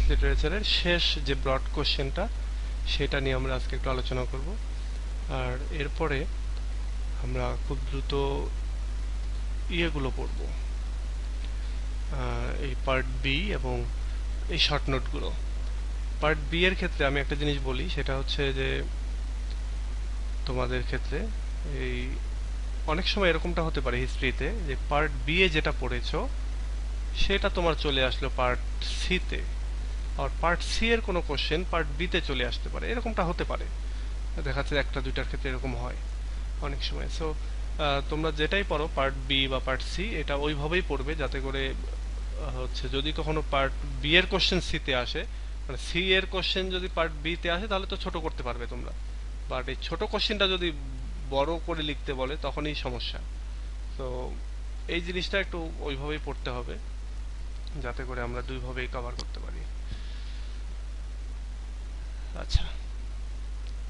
লিটারেচারের শেষ যে ব্রড কোশ্চেনটা সেটা নিয়ে আমরা আজকে একটু আলোচনা করব। আর এরপরে আমরা খুব দ্রুত ইয়েগুলো পড়ব, এই পার্ট বি এবং এই শর্ট নোটগুলো। পার্ট বি এর ক্ষেত্রে আমি একটা জিনিস বলি, সেটা হচ্ছে যে তোমাদের ক্ষেত্রে এই অনেক সময় এরকমটা হতে পারে হিস্ট্রিতে যে পার্ট বি এ যেটা পড়েছো সেটা তোমার চলে আসলো পার্ট সিতে, আর পার্ট সি এর কোনো কোশ্চেন পার্ট বিতে চলে আসতে পারে, এরকমটা হতে পারে। দেখা যাচ্ছে একটা দুইটার ক্ষেত্রে এরকম হয় অনেক সময়। সো তোমরা যেটাই পড়ো পার্ট বি বা পার্ট সি, এটা ওইভাবেই পড়বে যাতে করে হচ্ছে যদি কখনো পার্ট বি এর কোশ্চেন সিতে আসে, মানে সি এর কোশ্চেন যদি পার্ট বিতে আসে তাহলে তো ছোট করতে পারবে তোমরা, বাট এই ছোট কোশ্চেনটা যদি বড় করে লিখতে বলে তখনই সমস্যা। তো এই জিনিসটা একটু ওইভাবেই পড়তে হবে যাতে করে আমরা দুইভাবেই কভার করতে পারি। আচ্ছা,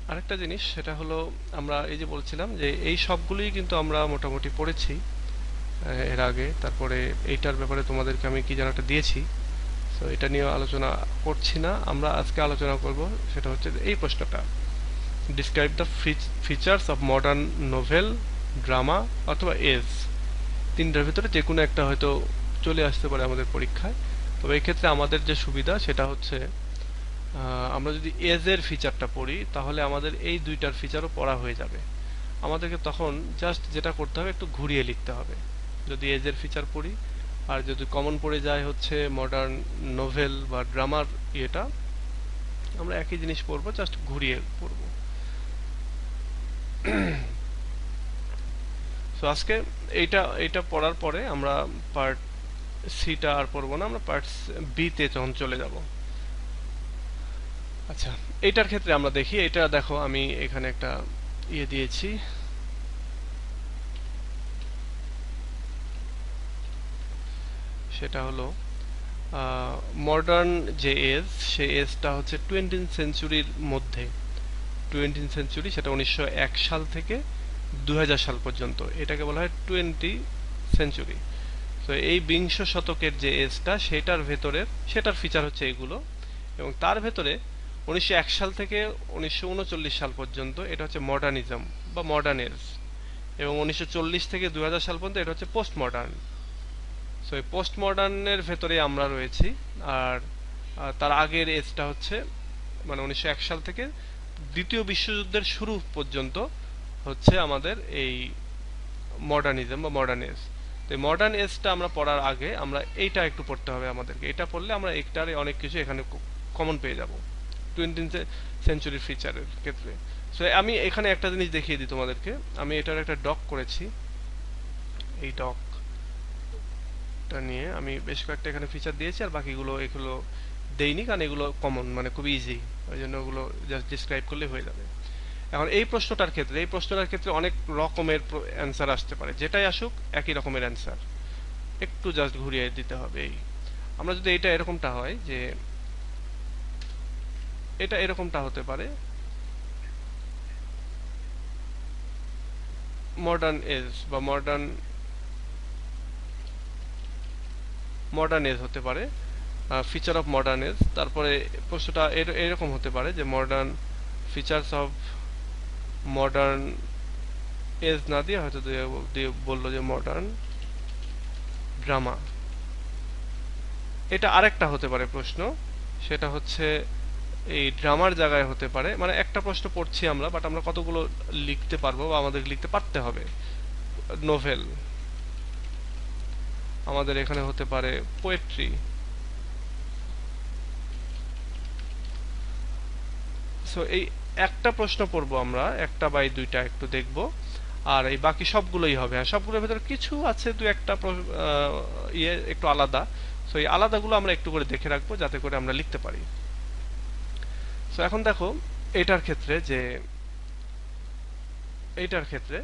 আরেকটা জিনিস সেটা হলো, আমরা এই যে বলছিলাম যে এই সবগুলোই কিন্তু আমরা মোটামুটি পড়েছি এর আগে। তারপরে এইটার ব্যাপারে তোমাদেরকে আমি কি যেন একটা দিয়েছি, তো এটা নিয়ে আলোচনা করছি না। আমরা আজকে আলোচনা করব সেটা হচ্ছে এই প্রশ্নটা, describe the features of modern novel, drama অথবা এজ। তিনটার ভিতরে যে কোনো একটা হয়তো চলে আসতে পারে আমাদের পরীক্ষায়। তবে এই ক্ষেত্রে আমাদের যে সুবিধা সেটা হচ্ছে আমরা যদি এজ এর ফিচারটা পড়ি তাহলে আমাদের এই দুইটার ফিচারও পড়া হয়ে যাবে। আমাদেরকে তখন জাস্ট যেটা করতে হবে একটু ঘুরিয়ে লিখতে হবে যদি এজ এর ফিচার পড়ি। আর যদি কমন পড়ে যায় হচ্ছে মডার্ন নোভেল বা ড্রামার ইয়েটা, আমরা একই জিনিস পড়বো, জাস্ট ঘুরিয়ে পড়বো। সো আজকে এইটা এইটা পড়ার পরে আমরা পার্ট সিটা আর পড়বো না, আমরা পার্ট বিতে তখন চলে যাব। আচ্ছা, এইটার ক্ষেত্রে আমরা দেখি, এটা দেখো আমি এখানে একটা ইয়ে দিয়েছি, সেটা হলো মডার্ন যে এজ, সেই এজটা হচ্ছে 20th সেঞ্চুরির মধ্যে। 20th সেঞ্চুরি সেটা 1901 সাল থেকে 2000 সাল পর্যন্ত, এটাকে বলা হয় 20 সেঞ্চুরি। তো এই বিংশ শতকের যে এজটা সেটার ফিচার হচ্ছে এগুলো। এবং তার ভেতরে 1901 সাল থেকে 1939 সাল পর্যন্ত এটা হচ্ছে মডার্নিজম বা মডার্ন এজ, এবং 1940 থেকে 2000 সাল পর্যন্ত এটা হচ্ছে পোস্ট মডার্ন। সো এই পোস্ট মডার্নের ভেতরে আমরা রয়েছি। আর তার আগের এজটা হচ্ছে মানে 1901 সাল থেকে দ্বিতীয় বিশ্বযুদ্ধের শুরু পর্যন্ত হচ্ছে আমাদের এই মডার্নিজম বা মডার্ন এজ। তো এই মডার্ন এজটা আমরা পড়ার আগে আমরা এইটা একটু পড়তে হবে আমাদেরকে। এটা পড়লে আমরা একটারে অনেক কিছু এখানে কমন পেয়ে যাব 20th সেঞ্চুরির ফিচারের ক্ষেত্রে। সো আমি এখানে একটা জিনিস দেখিয়ে দিই তোমাদেরকে, আমি এটার একটা ডক করেছি। এই ডকটা নিয়ে আমি বেশ কয়েকটা এখানে ফিচার দিয়েছি, আর বাকিগুলো এগুলো দেইনি কারণ এগুলো কমন, মানে খুব ইজি, ওই জন্য ওগুলো জাস্ট ডিসক্রাইব করলে হয়ে যাবে। এখন এই প্রশ্নটার ক্ষেত্রে অনেক রকমের অ্যান্সার আসতে পারে, যেটাই আসুক একই রকমের অ্যান্সার, একটু জাস্ট ঘুরিয়ে দিতে হবে। এই আমরা যদি এটা এরকমটা হয় যে এটা এরকমটা হতে পারে, মডার্ন এজ বা মডার্ন এজ হতে পারে, ফিচার অফ মডার্ন এজ। তারপরে প্রশ্নটা এরকম হতে পারে যে modern features of modern age না দিয়ে হয়তো বললো যে মডার্ন ড্রামা। এটা আরেকটা হতে পারে প্রশ্ন, সেটা হচ্ছে এই ড্রামার জায়গায় হতে পারে, মানে একটা প্রশ্ন পড়ছি আমরা, বাট আমরা কতগুলো লিখতে পারবো বা আমাদের লিখতে পারতে হবে। নোভেল আমাদের এখানে হতে পারে পোয়েট্রি। সো এই একটা প্রশ্ন পড়বো আমরা, একটা বাই দুইটা একটু দেখবো, আর এই বাকি সবগুলোই হবে। আর সবগুলোর ভেতরে কিছু আছে দু একটা ইয়ে একটু আলাদা, সো এই আলাদাগুলো আমরা একটু করে দেখে রাখবো যাতে করে আমরা লিখতে পারি। সো এখন দেখো এটার ক্ষেত্রে যে এইটার ক্ষেত্রে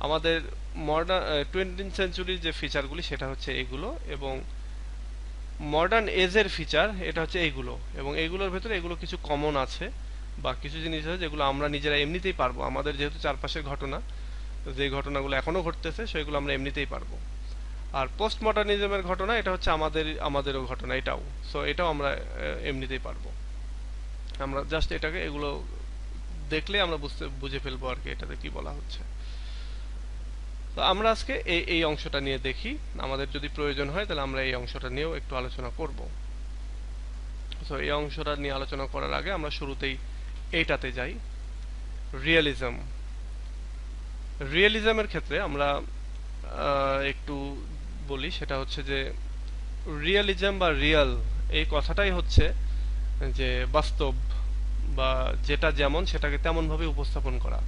আমাদের মডার্ন 20th সেঞ্চুরির যে ফিচারগুলি সেটা হচ্ছে এগুলো, এবং মডার্ন এজের ফিচার এটা হচ্ছে এইগুলো, এবং এইগুলোর ভেতরে এগুলো কিছু কমন আছে বা কিছু জিনিস আছে যেগুলো আমরা নিজেরা এমনিতেই পারবো, আমাদের যেহেতু চারপাশের ঘটনা, যে ঘটনাগুলো এখনো ঘটতেছে সেগুলো আমরা এমনিতেই পারবো। আর পোস্ট মডার্নিজমের ঘটনা এটা হচ্ছে আমাদেরও ঘটনা এটাও। সো এটাও আমরা এমনিতেই পারবো। আমরা জাস্ট এটাকে এগুলো দেখলে আমরা বুঝে ফেলবো আর কি এটাতে কি বলা হচ্ছে। তো আমরা আজকে এই অংশটা নিয়ে দেখি, আমাদের যদি প্রয়োজন হয় তাহলে আমরা এই অংশটা নিয়েও একটু আলোচনা করব। সো এই অংশটা নিয়ে আলোচনা করার আগে আমরা শুরুতেই এইটাতে যাই, রিয়েলিজম। রিয়েলিজমের ক্ষেত্রে আমরা একটু বলি, সেটা হচ্ছে যে রিয়েলিজম বা রিয়াল এই কথাটাই হচ্ছে যে বাস্তব বা যেটা যেমন সেটাকে তেমন ভাবে উপস্থাপন করা।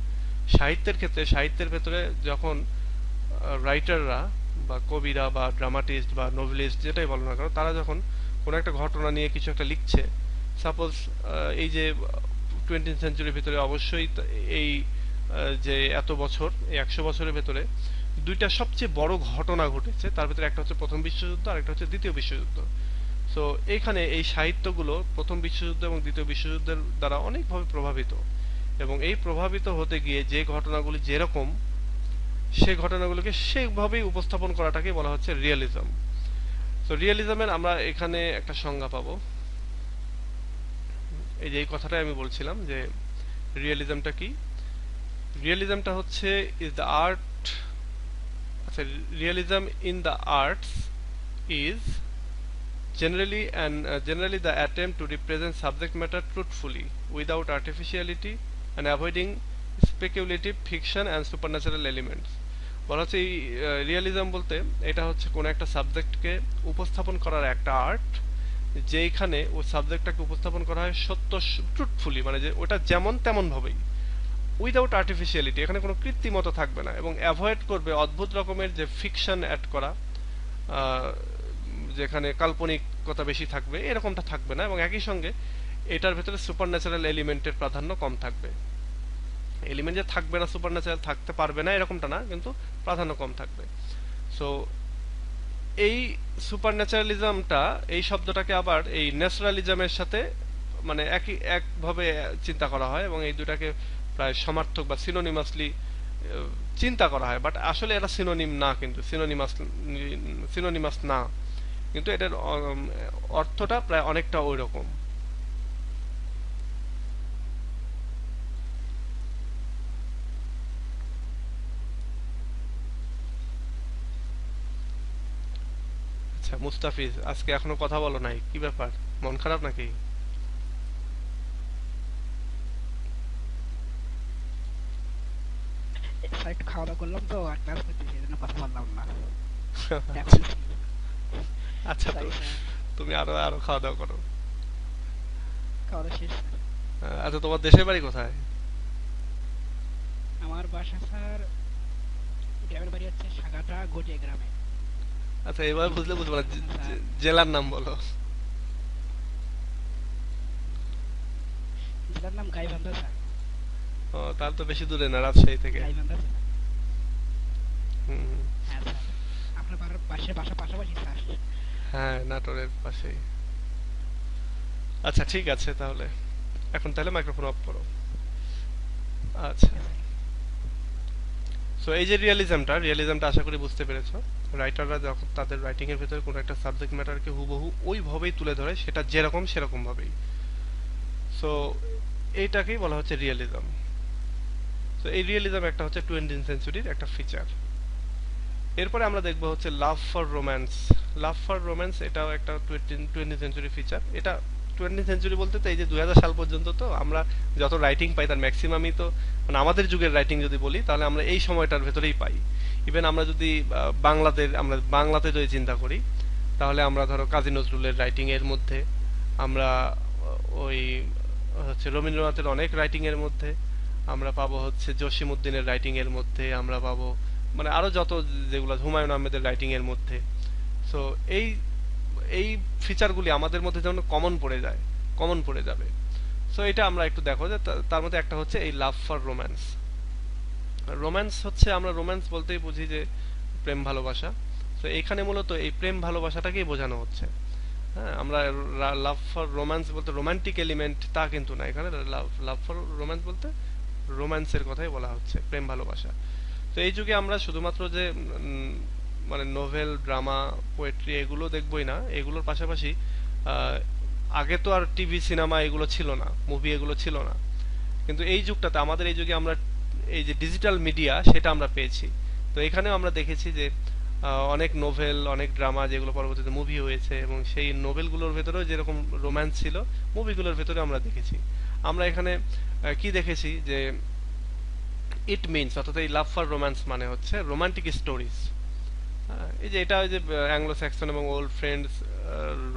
সাহিত্যের ক্ষেত্রে, সাহিত্যের ভেতরে যখন রাইটাররা বা কবিরা বা ড্রামাটিস্ট বা নোভেলিস্ট যেটাই বলো না কেন, তারা যখন কোনো একটা ঘটনা নিয়ে কিছু একটা লিখছে, সাপোজ এই যে 20th সেঞ্চুরির ভিতরে অবশ্যই এই যে এত বছর, এই 100 বছরের ভেতরে দুইটা সবচেয়ে বড় ঘটনা ঘটেছে, তার ভিতরে একটা হচ্ছে প্রথম বিশ্বযুদ্ধ আর একটা হচ্ছে দ্বিতীয় বিশ্বযুদ্ধ। সো এইখানে এই সাহিত্যগুলো প্রথম বিশ্বযুদ্ধ এবং দ্বিতীয় বিশ্বযুদ্ধের দ্বারা অনেকভাবে প্রভাবিত, এবং এই প্রভাবিত হতে গিয়ে যে ঘটনাগুলি যেরকম সেই ঘটনাগুলোকে সেভাবেই উপস্থাপন করাটাকে বলা হচ্ছে রিয়েলিজম। তো রিয়েলিজমের আমরা এখানে একটা সংজ্ঞা পাবো, এই যে এই কথাটাই আমি বলছিলাম যে রিয়েলিজমটা কি। রিয়েলিজমটা হচ্ছে ইজ দ্য আর্ট, আচ্ছা, realism in the arts is generally the attempt to represent subject matter truthfully without artificiality and avoiding speculative fiction and supernatural elements। বলা হচ্ছে এই রিয়েলিজম বলতে এটা হচ্ছে কোন একটা সাবজেক্টকে উপস্থাপন করার একটা আর্ট, যেখানে ওই সাবজেক্টটাকে উপস্থাপন করা হয় সত্য ট্রুথফুলি, মানে যে ওটা যেমন তেমন ভাবেই, উইদাউট আর্টিফিশিয়ালিটি, এখানে কোনো কৃত্রিমতা থাকবে না, এবং অ্যাভয়েড করবে অদ্ভুত রকমের যে ফিকশন অ্যাড করা, যেখানে কাল্পনিকতা বেশি থাকবে, এরকমটা থাকবে না, এবং একই সঙ্গে এটার ভেতরে সুপার ন্যাচারাল এলিমেন্টের প্রাধান্য কম থাকবে। এলিমেন্ট যে থাকবে না, সুপার ন্যাচারাল থাকতে পারবে না এরকমটা না, কিন্তু প্রাধান্য কম থাকবে। সো এই সুপার ন্যাচারালিজমটা, এই শব্দটাকে আবার এই ন্যাচারালিজমের সাথে মানে একভাবে চিন্তা করা হয়, এবং এই দুটাকে প্রায় সমার্থক বা সিনোনিমাসলি চিন্তা করা হয়, বাট আসলে এটা সিনোনিম না, কিন্তু সিনোনিমাস না, কিন্তু এটার অর্থটা প্রায় অনেকটা ওই রকম। আচ্ছা মুস্তাফিজ, আজকে এখনো কথা বলো নাই, কি ব্যাপার, মন খারাপ নাকি? একটু খাওয়া দাওয়া করলাম তো, আর ক্লাস করতেছি, এই জন্য কথা বললাম না। এখন আচ্ছা, তো সরি স্যার, তুমি আরো আরো খাওয়া দাওয়া করো। খাওয়া দাওয়া শেষ স্যার। আচ্ছা, তোমার দেশের বাড়ি কোথায়? আমার বাসা স্যার, গ্রামের বাড়ি হচ্ছে সাগাটা গটিয়া গ্রামে। আচ্ছা, এবার বুঝলে বুঝবো না, স্যার জেলার নাম বলো। জেলার নাম গাইবান্ধা স্যার। ও, তাহলে তো বেশি দূরে না, রাজশাহী থেকে। গাইবান্ধা জেলা। হুম হুম। হ্যাঁ স্যার, আপনার পাশের বাসা পাশাপাশি স্যার। হ্যাঁ, নাটোরের পাশেই। আচ্ছা ঠিক আছে, তাহলে এখন তাহলে মাইক্রোফোন অফ করো। আচ্ছা, ঠিক আছে। সো এই যে রিয়েলিজমটা আশা করি বুঝতে পেরেছো। রাইটাররা যখন তাদের রাইটিং এর ভেতরে কোনো একটা সাবজেক্ট ম্যাটারকে হুবহু ওইভাবেই তুলে ধরে, সেটা যেরকম সেরকম ভাবেই। সো এইটাকেই বলা হচ্ছে রিয়েলিজম। তো এই রিয়েলিজম একটা হচ্ছে 20th সেঞ্চুরির একটা ফিচার। এরপরে আমরা দেখব হচ্ছে love for romance. Love for romance এটাও একটা 20th সেঞ্চুরি ফিচার। এটা 20th সেঞ্চুরি বলতে তো এই যে 2000 সাল পর্যন্ত তো আমরা যত রাইটিং পাই তার ম্যাক্সিমামই তো, মানে আমাদের যুগের রাইটিং যদি বলি তাহলে আমরা এই সময়টার ভেতরেই পাই। ইভেন আমরা যদি আমরা বাংলাতে যদি চিন্তা করি, তাহলে আমরা ধরো কাজী নজরুলের রাইটিং এর মধ্যে, আমরা ওই হচ্ছে রবীন্দ্রনাথের অনেক রাইটিং এর মধ্যে আমরা পাবো, হচ্ছে জসিমউদ্দিনের রাইটিং এর মধ্যে আমরা পাবো, মানে আরো যত যেগুলো হুমায়ুন আহমেদের রাইটিং এর মধ্যে। সো এই এই ফিচারগুলি আমাদের মধ্যে যেমন কমন পড়ে যাবে। সো এটা আমরা একটু দেখো যে তার মধ্যে একটা হচ্ছে এই লাভ ফর রোম্যান্স। রোম্যান্স হচ্ছে, আমরা রোম্যান্স বলতেই বুঝি যে প্রেম ভালোবাসা। তো এখানে মূলত এই প্রেম ভালোবাসাটাকেই বোঝানো হচ্ছে। হ্যাঁ, আমরা লাভ ফর রোম্যান্স বলতে রোমান্টিক এলিমেন্ট তা কিন্তু না, এখানে লাভ ফর রোম্যান্স বলতে রোম্যান্সের কথাই বলা হচ্ছে, প্রেম ভালোবাসা। তো এই যুগে আমরা শুধুমাত্র যে মানে নোভেল, ড্রামা, পোয়েট্রি এগুলো দেখবই না, এগুলোর পাশাপাশি আহ, আগে তো আর টিভি, সিনেমা এগুলো ছিল না, মুভি এগুলো ছিল না, কিন্তু এই যুগটাতে, আমাদের এই যুগে আমরা এই যে ডিজিটাল মিডিয়া সেটা আমরা পেয়েছি। তো এখানেও আমরা দেখেছি যে অনেক নোভেল, অনেক ড্রামা যেগুলো পরবর্তীতে মুভি হয়েছে, এবং সেই নোভেলগুলোর ভেতরেও যেরকম রোম্যান্স ছিল, মুভিগুলোর ভেতরে আমরা দেখেছি। আমরা এখানে কি দেখেছি যে ইট মিনস, অর্থাৎ এই লাভ ফর রোম্যান্স মানে হচ্ছে রোমান্টিক স্টোরিজ। এই যে এটা ওই যে অ্যাংলো স্যাক্সন এবং ওল্ড ফ্রেন্ডস,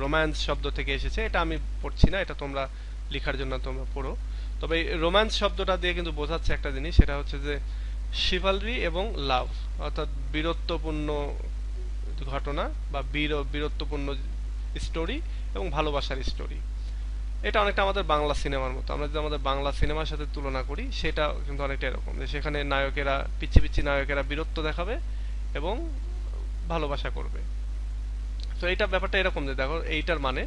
রোম্যান্স শব্দ থেকে এসেছে, এটা আমি পড়ছি না, এটা তোমরা লেখার জন্য তোমরা পড়ো। তবে রোম্যান্স শব্দটা দিয়ে কিন্তু বোঝাচ্ছে একটা জিনিস, সেটা হচ্ছে যে শিভালরি এবং লাভ, অর্থাৎ বীরত্বপূর্ণ ঘটনা বা বীরত্বপূর্ণ স্টোরি এবং ভালোবাসার স্টোরি। এটা অনেকটা আমাদের বাংলা সিনেমার মতো, আমরা যদি আমাদের বাংলা সিনেমার সাথে তুলনা করি, সেটা কিন্তু অনেকটা এরকম যে সেখানে নায়কেরা, পিচ্ছি পিচ্ছি নায়কেরা বীরত্ব দেখাবে এবং ভালোবাসা করবে। তো এইটা ব্যাপারটা এরকম যে দেখো, এইটার মানে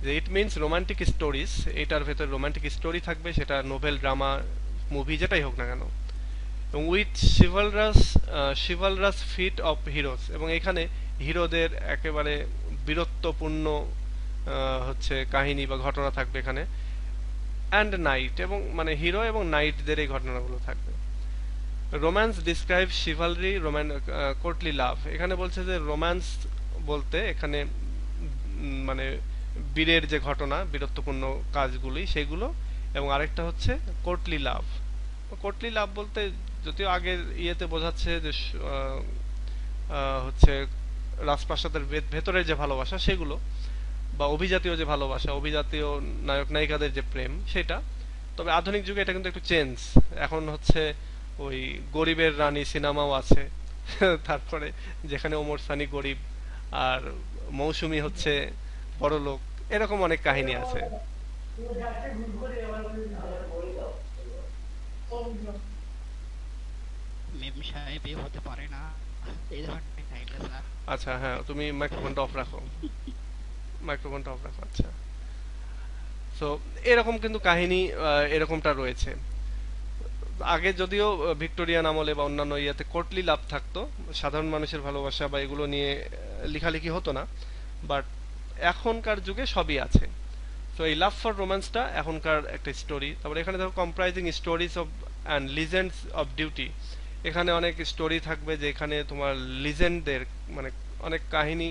যে ইট মিনস রোমান্টিক স্টোরিজ, এটার ভেতরে রোমান্টিক স্টোরি থাকবে, সেটা নোভেল, ড্রামা, মুভি যেটাই হোক না কেন, এবং উইথ শিভালরাস ফিট অফ হিরোস, এবং এখানে হিরোদের একেবারে বীরত্বপূর্ণ হচ্ছে কাহিনী বা ঘটনা থাকবে এখানে। অ্যান্ড নাইট, এবং মানে হিরো এবং নাইটদের এই ঘটনাগুলো থাকবে। রোম্যান্স ডিসক্রাইব শিভালরি, কোর্টলি লাভ, এখানে বলছে যে রোম্যান্স বলতে এখানে মানে বীরের যে ঘটনা, বীরত্বপূর্ণ কাজগুলি সেগুলো, এবং আরেকটা হচ্ছে কোর্টলি লাভ। কোর্টলি লাভ বলতে যদিও আগের ইয়েতে বোঝাচ্ছে যে হচ্ছে রাজপ্রাসাদের ভেতরের যে ভালোবাসা সেগুলো, বা অভিজাতীয় যে ভালোবাসা, অভিজাতীয় নায়ক নায়িকাদের যে প্রেম সেটা। তবে আধুনিক যুগে এটা কিন্তু একটু চেঞ্জ, এখন হচ্ছে ওই গরিবের রানী সিনেমাও আছে তারপরে যেখানে ওমর সানি গরিব আর মৌসুমী হচ্ছে বড় লোক, এরকম অনেক কাহিনী আছে। মেম সাহেব এ হতে পারে না, এই ধরনের কাহিনী স্যার। আচ্ছা, হ্যাঁ, তুমি মাইক্রোফোনটা অফ রাখো, মাইক্রোফোনটা অফ রাখো। আচ্ছা, সো এরকম কিন্তু কাহিনী এরকমটা রয়েছে। আগে যদিও ভিক্টোরিয়ান আমলে বা অন্যান্য ইয়াতে কোর্টলি লাভ থাকতো, সাধারণ মানুষের ভালোবাসা বা এগুলো নিয়ে লেখালেখি হতো না, বাট এখনকার যুগে সবই আছে। তো এই লাভ ফর রোম্যান্সটা এখনকার একটা স্টোরি। তারপরে এখানে দেখো comprising stories of and legends of duty, এখানে অনেক স্টোরি থাকবে যে এখানে তোমার লিজেন্ডদের, মানে অনেক কাহিনী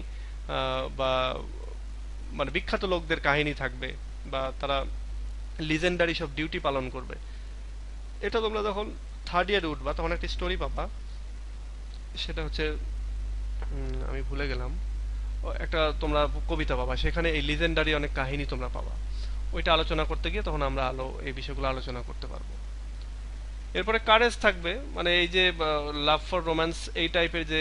বা মানে বিখ্যাত লোকদের কাহিনী থাকবে, বা তারা লিজেন্ডারি সব ডিউটি পালন করবে। এটা তোমরা যখন থার্ড ইয়ারে উঠবা তখন একটা স্টোরি পাবা, সেটা হচ্ছে আমি ভুলে গেলাম, একটা তোমরা কবিতা পাবা, সেখানে এই লিজেন্ডারি অনেক কাহিনী তোমরা পাবা। ওইটা আলোচনা করতে গিয়ে তখন আমরা এই বিষয়গুলো আলোচনা করতে পারবো। এরপরে কারেজ থাকবে, মানে এই যে লাভ ফর রোম্যান্স এই টাইপের যে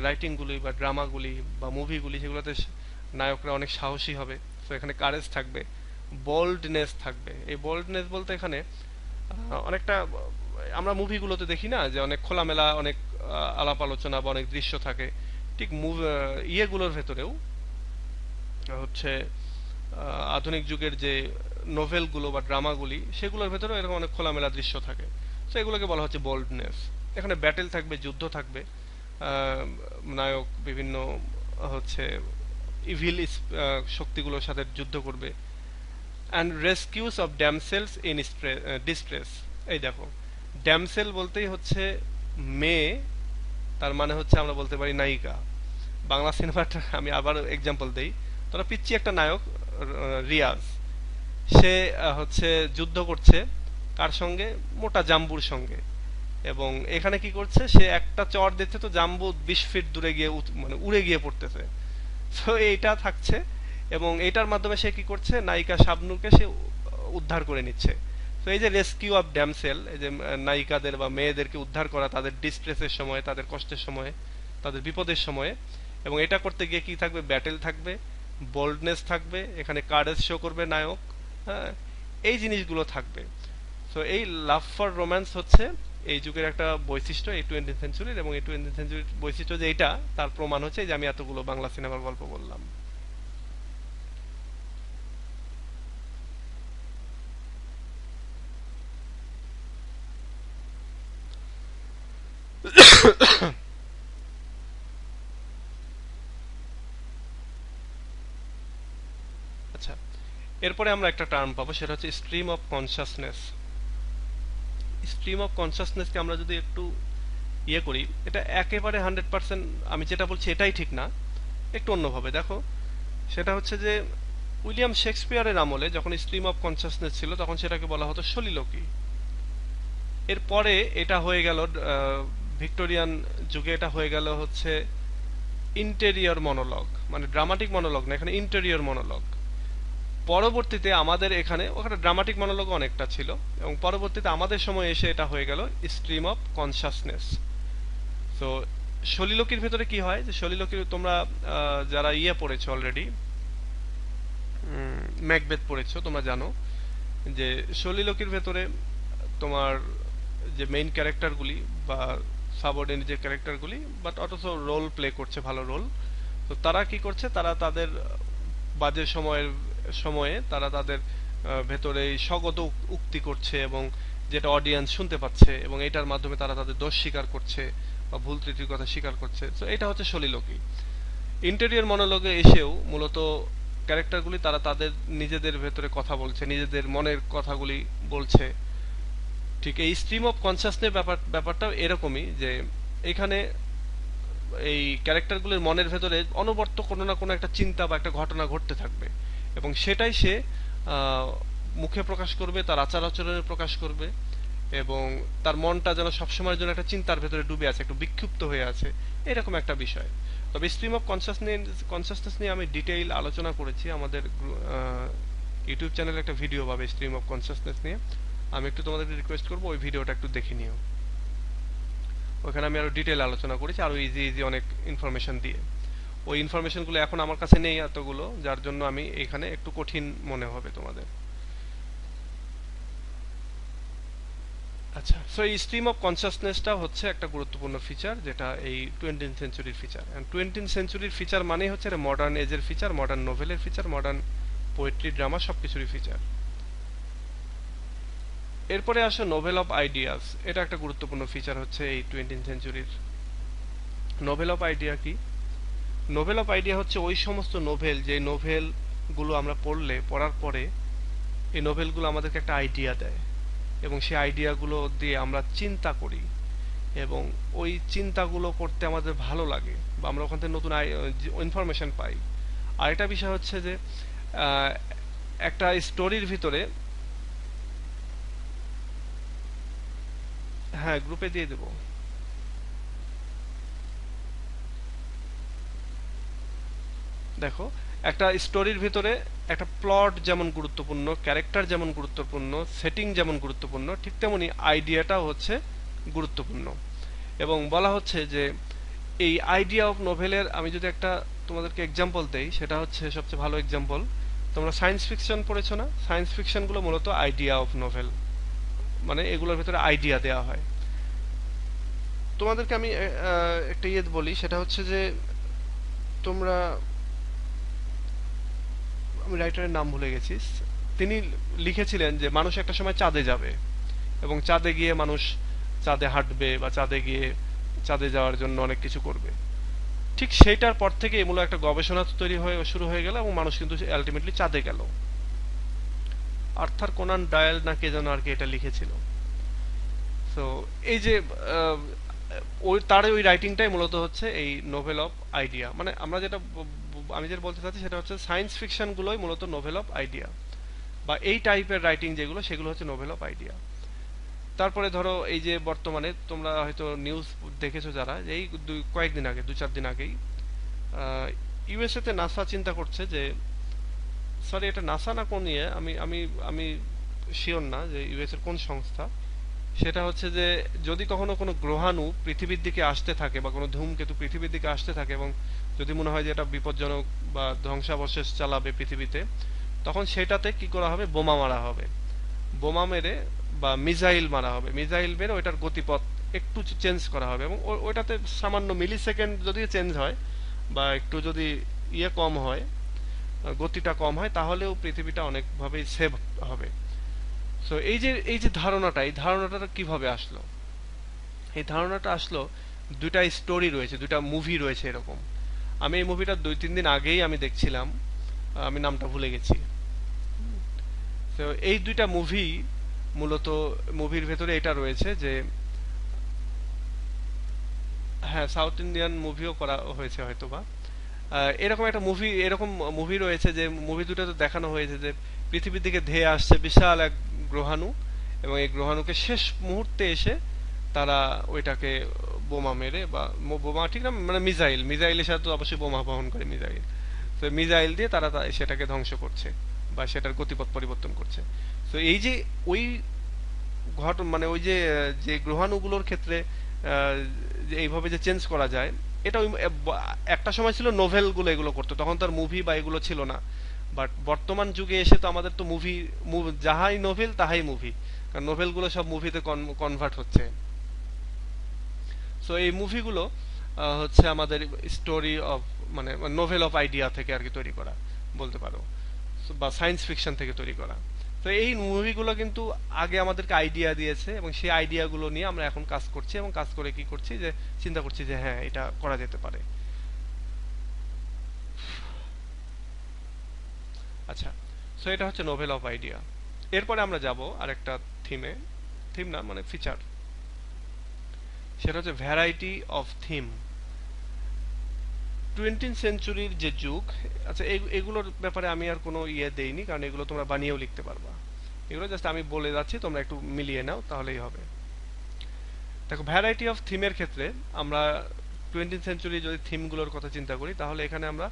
রাইটিংগুলি বা ড্রামাগুলি বা মুভিগুলি, সেগুলোতে নায়করা অনেক সাহসী হবে। তো এখানে কারেজ থাকবে, বোল্ডনেস থাকবে। এই বোল্ডনেস বলতে এখানে অনেকটা আমরা মুভিগুলোতে দেখি না যে অনেক খোলামেলা, অনেক আলাপ আলোচনা বা অনেক দৃশ্য থাকে, ঠিক ইয়েগুলোর ভেতরেও হচ্ছে আধুনিক যুগের যে নোভেলগুলো বা ড্রামাগুলি সেগুলোর ভেতরেও এরকম অনেক খোলামেলা দৃশ্য থাকে। তো এগুলোকে বলা হচ্ছে বোল্ডনেস। এখানে ব্যাটেল থাকবে, যুদ্ধ থাকবে, নায়ক বিভিন্ন হচ্ছে ইভিল শক্তিগুলোর সাথে যুদ্ধ করবে। অ্যান্ড রেস্কিউস অফ ড্যামসেলস ইন ডিস্ট্রেস, এই দেখো, ড্যামসেল বলতেই হচ্ছে মেয়ে, তার মানে হচ্ছে আমরা বলতে পারি নায়িকা। বাংলা সিনেমাটা আমি আবার এক্সাম্পল দেই, তোরা পিচ্ছি একটা নায়ক রিয়াজ, সে হচ্ছে যুদ্ধ করছে কার সঙ্গে, মোটা জাম্বুর সঙ্গে, এবং এখানে কি করছে, সে একটা চড় দিচ্ছে তো জাম্বু 20 ফিট দূরে গিয়ে মানে উড়ে গিয়ে পড়তেছে। তো এইটা থাকছে, এবং এইটার মাধ্যমে সে কি করছে, নায়িকা শাবনূরকে সে উদ্ধার করে নিচ্ছে। তো এই যে রেস্কিউ অফ ড্যামসেল, এই যে নায়িকাদের বা মেয়েদেরকে উদ্ধার করা তাদের ডিস্ট্রেসের সময়, তাদের কষ্টের সময়, তাদের বিপদের সময়ে, এবং এটা করতে গিয়ে কি থাকবে, ব্যাটেল থাকবে, বোল্ডনেস থাকবে, এখানে কারেজ শো করবে নায়ক, হ্যাঁ, এই জিনিসগুলো থাকবে। তো এই লাভ ফর রোম্যান্স হচ্ছে এই যুগের একটা বৈশিষ্ট্য, এই 20th সেঞ্চুরির, এবং এই 20th সেঞ্চুরির বৈশিষ্ট্য যে এইটা, তার প্রমাণ হচ্ছে যে আমি এতগুলো বাংলা সিনেমার গল্প বললাম। এরপরে আমরা একটা টার্ম পাবো, সেটা হচ্ছে stream of consciousness. Stream of কনসাসনেসকে আমরা যদি একটু ইয়ে করি, এটা একেবারে 100% আমি যেটা বলছি এটাই ঠিক না, একটু অন্যভাবে দেখো। সেটা হচ্ছে যে উইলিয়াম শেক্সপিয়ারের আমলে যখন স্ট্রিম অফ কনসাসনেস ছিল তখন সেটাকে বলা হতো সলিলোকি। এরপরে এটা হয়ে গেল ভিক্টোরিয়ান যুগে এটা হয়ে গেল হচ্ছে ইন্টেরিয়র মনোলগ, মানে ড্রামাটিক মনোলগ না, এখানে ইন্টেরিয়র মনোলগ। পরবর্তীতে আমাদের এখানে, ওখানে ড্রামাটিক মনোলগ অনেকটা ছিল, এবং পরবর্তীতে আমাদের সময় এসে এটা হয়ে গেল স্ট্রিম অফ কনসাসনেস। তো সলিলোকির ভেতরে কি হয়, যে সলিলোকির তোমরা যারা ইয়ে পড়েছো অলরেডি, ম্যাকবেথ পড়েছো, তোমরা জানো যে সলিলোকির ভেতরে তোমার যে মেইন ক্যারেক্টারগুলি বা সাবঅর্ডিনেট যে ক্যারেক্টারগুলি, বাট অথচ রোল প্লে করছে, ভালো রোল। তো তারা কি করছে, তারা তাদের বাজে সময়ে তারা তাদের ভেতরে স্বগত উক্তি করছে, এবং যেটা অডিয়েন্স শুনতে পাচ্ছে, এবং এটার মাধ্যমে তারা তাদের দোষ স্বীকার করছে বা ভুল ত্রুটির কথা স্বীকার করছে। তো এটা হচ্ছে সলিলোকি। ইন্টেরিয়র মনোলগে এসেও মূলত ক্যারেক্টারগুলি তারা তাদের নিজেদের ভেতরে কথা বলছে, নিজেদের মনের কথাগুলি বলছে। ঠিক এই স্ট্রিম অফ কনসাসনেস ব্যাপারটাও এরকমই, যে এখানে এই ক্যারেক্টারগুলির মনের ভেতরে অনবরত কোনো না কোনো একটা চিন্তা বা একটা ঘটনা ঘটতে থাকবে, এবং সেটাই সে মুখে প্রকাশ করবে, তার আচার আচরণে প্রকাশ করবে, এবং তার মনটা যেন সবসময়ের জন্য একটা চিন্তার ভেতরে ডুবে আছে, একটু বিক্ষিপ্ত হয়ে আছে, এরকম একটা বিষয়। তবে স্ট্রিম অফ কনসাসনেস নিয়ে আমি ডিটেইল আলোচনা করেছি আমাদের ইউটিউব চ্যানেলে, একটা ভিডিও পাবে স্ট্রিম অফ কনসাসনেস নিয়ে। আমি একটু তোমাদেরকে রিকোয়েস্ট করবো ওই ভিডিওটা একটু দেখে নিও, ওখানে আমি আরো ডিটেইল আলোচনা করেছি, আরো ইজি ইজি অনেক ইনফরমেশন দিয়ে। ওই ইনফরমেশনগুলো এখন আমার কাছে নেই এতগুলো, যার জন্য আমি এখানে একটু কঠিন মনে হবে তোমাদের। আচ্ছা, সো এই স্ট্রিম অফ কনসাসনেসটা হচ্ছে একটা গুরুত্বপূর্ণ ফিচার, যেটা এই 20th সেঞ্চুরির ফিচার। এন্ড 20th সেঞ্চুরির ফিচার মানে হচ্ছে মডার্ন এজের ফিচার, মডার্ন নোভেলের ফিচার, মডার্ন পোয়েট্রি, ড্রামা, সবকিছুরই ফিচার। এরপরে আসে নোভেল অফ আইডিয়াস। এটা একটা গুরুত্বপূর্ণ ফিচার হচ্ছে এই 20th সেঞ্চুরির। নোভেল অফ আইডিয়া কি? নোভেল অফ আইডিয়া হচ্ছে ওই সমস্ত নোভেল, যে নোভেলগুলো আমরা পড়ার পরে এই নোভেলগুলো আমাদেরকে একটা আইডিয়া দেয়, এবং সেই আইডিয়াগুলো দিয়ে আমরা চিন্তা করি, এবং ওই চিন্তাগুলো করতে আমাদের ভালো লাগে, বা আমরা ওখান থেকে নতুন ইনফরমেশন পাই। আর একটা বিষয় হচ্ছে যে একটা স্টোরির ভিতরে, হ্যাঁ গ্রুপে দিয়ে দেবো। দেখো, একটা স্টোরির ভিতরে একটা প্লট যেমন গুরুত্বপূর্ণ, ক্যারেক্টার যেমন গুরুত্বপূর্ণ, সেটিং যেমন গুরুত্বপূর্ণ, ঠিক তেমনি আইডিয়াটাও হচ্ছে গুরুত্বপূর্ণ। এবং বলা হচ্ছে যে এই আইডিয়া অফ নোভেলের, আমি যদি একটা তোমাদেরকে এক্সাম্পল দেই, সেটা হচ্ছে সবচেয়ে ভালো এক্সাম্পল, তোমরা সায়েন্স ফিকশন পড়েছো না? সায়েন্স ফিকশনগুলো মূলত আইডিয়া অফ নোভেল, মানে এগুলোর ভিতরে আইডিয়া দেওয়া হয়। তোমাদেরকে আমি একটা ইয়ে বলি, সেটা হচ্ছে যে তোমরা, আমি রাইটারের নাম ভুলে গেছি, তিনি লিখেছিলেন যে মানুষ একটা সময় চাঁদে যাবে, এবং চাঁদে গিয়ে মানুষ চাঁদে হাঁটবে, বা চাঁদে গিয়ে চাঁদে যাওয়ার জন্য অনেক কিছু করবে। ঠিক সেইটার পর থেকে মূলত একটা গবেষণা তৈরি হয়ে শুরু হয়ে গেল, এবং মানুষ কিন্তু আলটিমেটলি চাঁদে গেল। আর্থার কোনান ডয়েল না কে যেন আর কি এটা লিখেছিল। তো এই যে ওই তার ওই রাইটিংটাই মূলত হচ্ছে এই নোভেল অফ আইডিয়া, মানে আমরা যেটা আমি যেটা বলতে চাচ্ছি সেটা হচ্ছে সায়েন্স ফিকশন গুলোই মূলত নোভেল অফ আইডিয়া, বা এই টাইপের রাইটিং যেগুলো, সেগুলো হচ্ছে নোভেল অফ আইডিয়া। তারপরে ধরো এই যে বর্তমানে তোমরা হয়তো নিউজ দেখেছো যারা, এই কয়েকদিন আগে, 2-4 দিন আগেই ইউএসএ তে নাসা চিন্তা করছে যে, সরি এটা নাসা না কোন ইয়ে, আমি আমি আমি শিওর না যে ইউএস এর কোন সংস্থা, সেটা হচ্ছে যে যদি কখনো কোনো গ্রহাণু পৃথিবীর দিকে আসতে থাকে, বা কোনো ধূমকেতু পৃথিবীর দিকে আসতে থাকে, এবং যদি মনে হয় যে এটা বিপজ্জনক বা ধ্বংসাবশেষ চালাবে পৃথিবীতে, তখন সেটাতে কি করা হবে, বোমা মারা হবে। বোমা মেরে বা মিসাইল মারা হবে, মিসাইল মেরে ওইটার গতিপথ একটু চেঞ্জ করা হবে, এবং ওইটাতে সামান্য মিলি সেকেন্ড যদি চেঞ্জ হয়, বা একটু যদি ইয়ে কম হয়, গতিটা কম হয়, তাহলেও পৃথিবীটা অনেকভাবেই সেভ হবে। সো এই যে ধারণাটা, এই ধারণাটা কিভাবে আসলো? এই ধারণাটা আসলো, দুইটা স্টোরি রয়েছে, দুইটা মুভি রয়েছে এরকম। আমি এই মুভিটা 2-3 দিন আগেই আমি দেখছিলাম, আমি নামটা ভুলে গেছি। তো এই দুইটা মুভি মূলত মুভির ভেতরে এটা রয়েছে যে হ্যাঁ সাউথ ইন্ডিয়ান মুভিও করা হয়েছে হয়তোবা। এরকম একটা মুভি, এরকম মুভি রয়েছে যে মুভি দুটোতে দেখানো হয়েছে যে পৃথিবীর দিকে ধেয়ে আসছে বিশাল এক গ্রহাণু, এবং এই গ্রহাণুকে শেষ মুহূর্তে এসে তারা ওইটাকে বোমা মেরে বা বোমা ঠিক না মানে মিসাইল, মিসাইলের সাথে তো অবশ্যই বোমা বহন করে মিসাইল, তো মিসাইল দিয়ে তারা সেটাকে ধ্বংস করছে বা সেটার গতিপথ পরিবর্তন করছে। তো এই যে ওই মানে ওই যে যে গ্রহাণুগুলোর ক্ষেত্রে যে এইভাবে যে চেঞ্জ করা যায়, এটা ওই একটা সময় ছিল নোভেল গুলো এগুলো করতো, তখন তার মুভি বা এগুলো ছিল না। বাট বর্তমান যুগে এসে তো আমাদের তো মুভি, যাহাই নোভেল তাহাই মুভি, কারণ নোভেল গুলো সব মুভিতে কনভার্ট হচ্ছে। সো এই মুভিগুলো হচ্ছে আমাদের স্টোরি অফ মানে নোভেল অফ আইডিয়া থেকে আর কি তৈরি করা বলতে পারো, বা সায়েন্স ফিকশন থেকে তৈরি করা। তো এই মুভিগুলো কিন্তু আগে আমাদেরকে আইডিয়া দিয়েছে, এবং সেই আইডিয়াগুলো নিয়ে আমরা এখন কাজ করছি, এবং কাজ করে কি করছি যে চিন্তা করছি যে হ্যাঁ এটা করা যেতে পারে। আচ্ছা, সো এটা হচ্ছে নোভেল অফ আইডিয়া। এরপরে আমরা যাব আরেকটা থিমে, থিম না মানে ফিচার, সেটা হচ্ছে ভ্যারাইটি অফ থিম। 20th সেঞ্চুরির যে যুগ, আচ্ছা এগুলোর ব্যাপারে আমি আর কোনো ইয়ে দেইনি, কারণ এগুলো তোমরা বানিয়েও লিখতে পারবা, এগুলো জাস্ট আমি বলে যাচ্ছি, তোমরা একটু মিলিয়ে নাও তাহলেই হবে। দেখো ভ্যারাইটি অফ থিমের ক্ষেত্রে আমরা 20th সেঞ্চুরি যদি থিমগুলোর কথা চিন্তা করি, তাহলে এখানে আমরা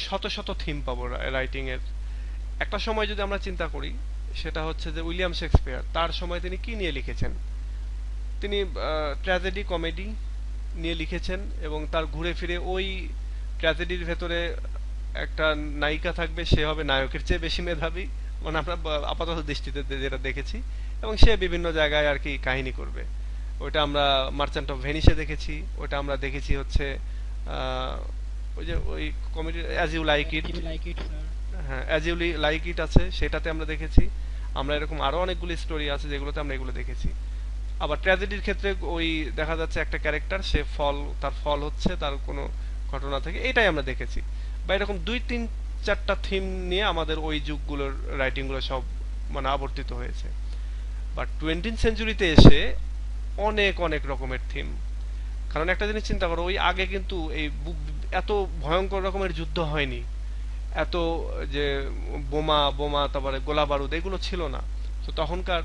শত শত থিম পাবো রাইটিং এর। একটা সময় যদি আমরা চিন্তা করি, সেটা হচ্ছে যে উইলিয়াম শেক্সপিয়ার তার সময় তিনি কি নিয়ে লিখেছেন, তিনি ট্র্যাজেডি কমেডি নিয়ে লিখেছেন, এবং তার ঘুরে ফিরে ওই ট্র্যাজেডির ভেতরে একটা নায়িকা থাকবে, সে হবে নায়কের চেয়ে বেশি মেধাবী, মানে আমরা আপাতত দৃষ্টিতে যেটা দেখেছি, এবং সে বিভিন্ন জায়গায় আর কি কাহিনী করবে। ওইটা আমরা মার্চেন্ট অফ ভেনিসে দেখেছি, ওইটা আমরা দেখেছি হচ্ছে ওই যে ওই comedy as you like it, হ্যাঁ অ্যাজ ইউ লাইক ইট আছে, সেটাতে আমরা দেখেছি। আমরা এরকম আরো অনেকগুলো স্টোরি আছে যেগুলোতে আমরা এগুলো দেখেছি। আবার ট্র্যাজেডির ক্ষেত্রে ওই দেখা যাচ্ছে একটা ক্যারেক্টার, সে তার ফল হচ্ছে তার কোনো ঘটনা থেকে, এটাই আমরা দেখেছি। বা এরকম 2-3-4টা থিম নিয়ে আমাদের ওই যুগগুলোর রাইটিং গুলো সব মানে আবর্তিত হয়েছে। বাট 20th সেঞ্চুরিতে এসে অনেক অনেক রকমের থিম। কারণ একটা জিনিস চিন্তা করো, ওই আগে কিন্তু এই এত ভয়ঙ্কর রকমের যুদ্ধ হয়নি, এত যে বোমা বোমা তারপরে গোলা বারুদ এগুলো ছিল না। তো তখনকার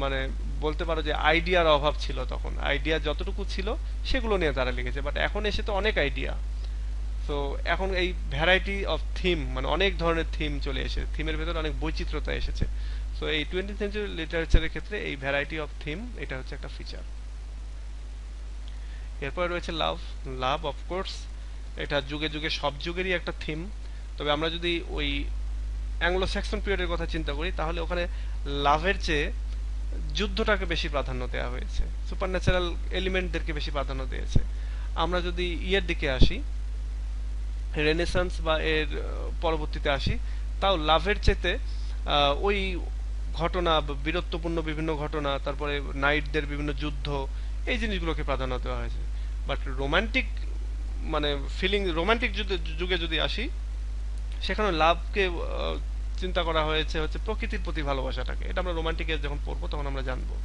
মানে বলতে পারো যে আইডিয়ার অভাব ছিল, তখন আইডিয়া যতটুকু ছিল সেগুলো নিয়ে তারা লিখেছে। বাট এখন এসে তো অনেক আইডিয়া, তো এখন এই ভ্যারাইটি অফ থিম মানে অনেক ধরনের থিম চলে এসেছে, থিমের ভেতরে অনেক বৈচিত্র্যতা এসেছে। সো এই 20th সেঞ্চুরি লিটারেচারের ক্ষেত্রে এই ভ্যারাইটি অফ থিম এটা হচ্ছে একটা ফিচার। এরপরে রয়েছে লাভ। লাভ অফকোর্স এটা যুগে যুগে সব যুগেরই একটা থিম। তবে আমরা যদি ওই অ্যাংলো স্যাক্সন পিরিয়ডের কথা চিন্তা করি, তাহলে ওখানে লাভের চেয়ে যুদ্ধটাকে বেশি প্রাধান্য দেওয়া হয়েছে, সুপার ন্যাচারাল এলিমেন্টদেরকে বেশি প্রাধান্য দিয়েছে। আমরা যদি ইয়ের দিকে আসি, রেনেসান্স বা এর পরবর্তীতে আসি, তাও লাভের চেতে ওই ঘটনা, বীরত্বপূর্ণ বিভিন্ন ঘটনা, তারপরে নাইটদের বিভিন্ন যুদ্ধ, এই জিনিসগুলোকে প্রাধান্য দেওয়া হয়েছে। বাট রোমান্টিক মানে ফিলিং, রোমান্টিক যুগে যদি আসি, সেখানে লাভকে চিন্তা করা হয়েছে হচ্ছে প্রকৃতির প্রতি ভালোবাসাটাকে। এটা আমরা রোমান্টিক এজ যখন পড়বো তখন আমরা জানবো।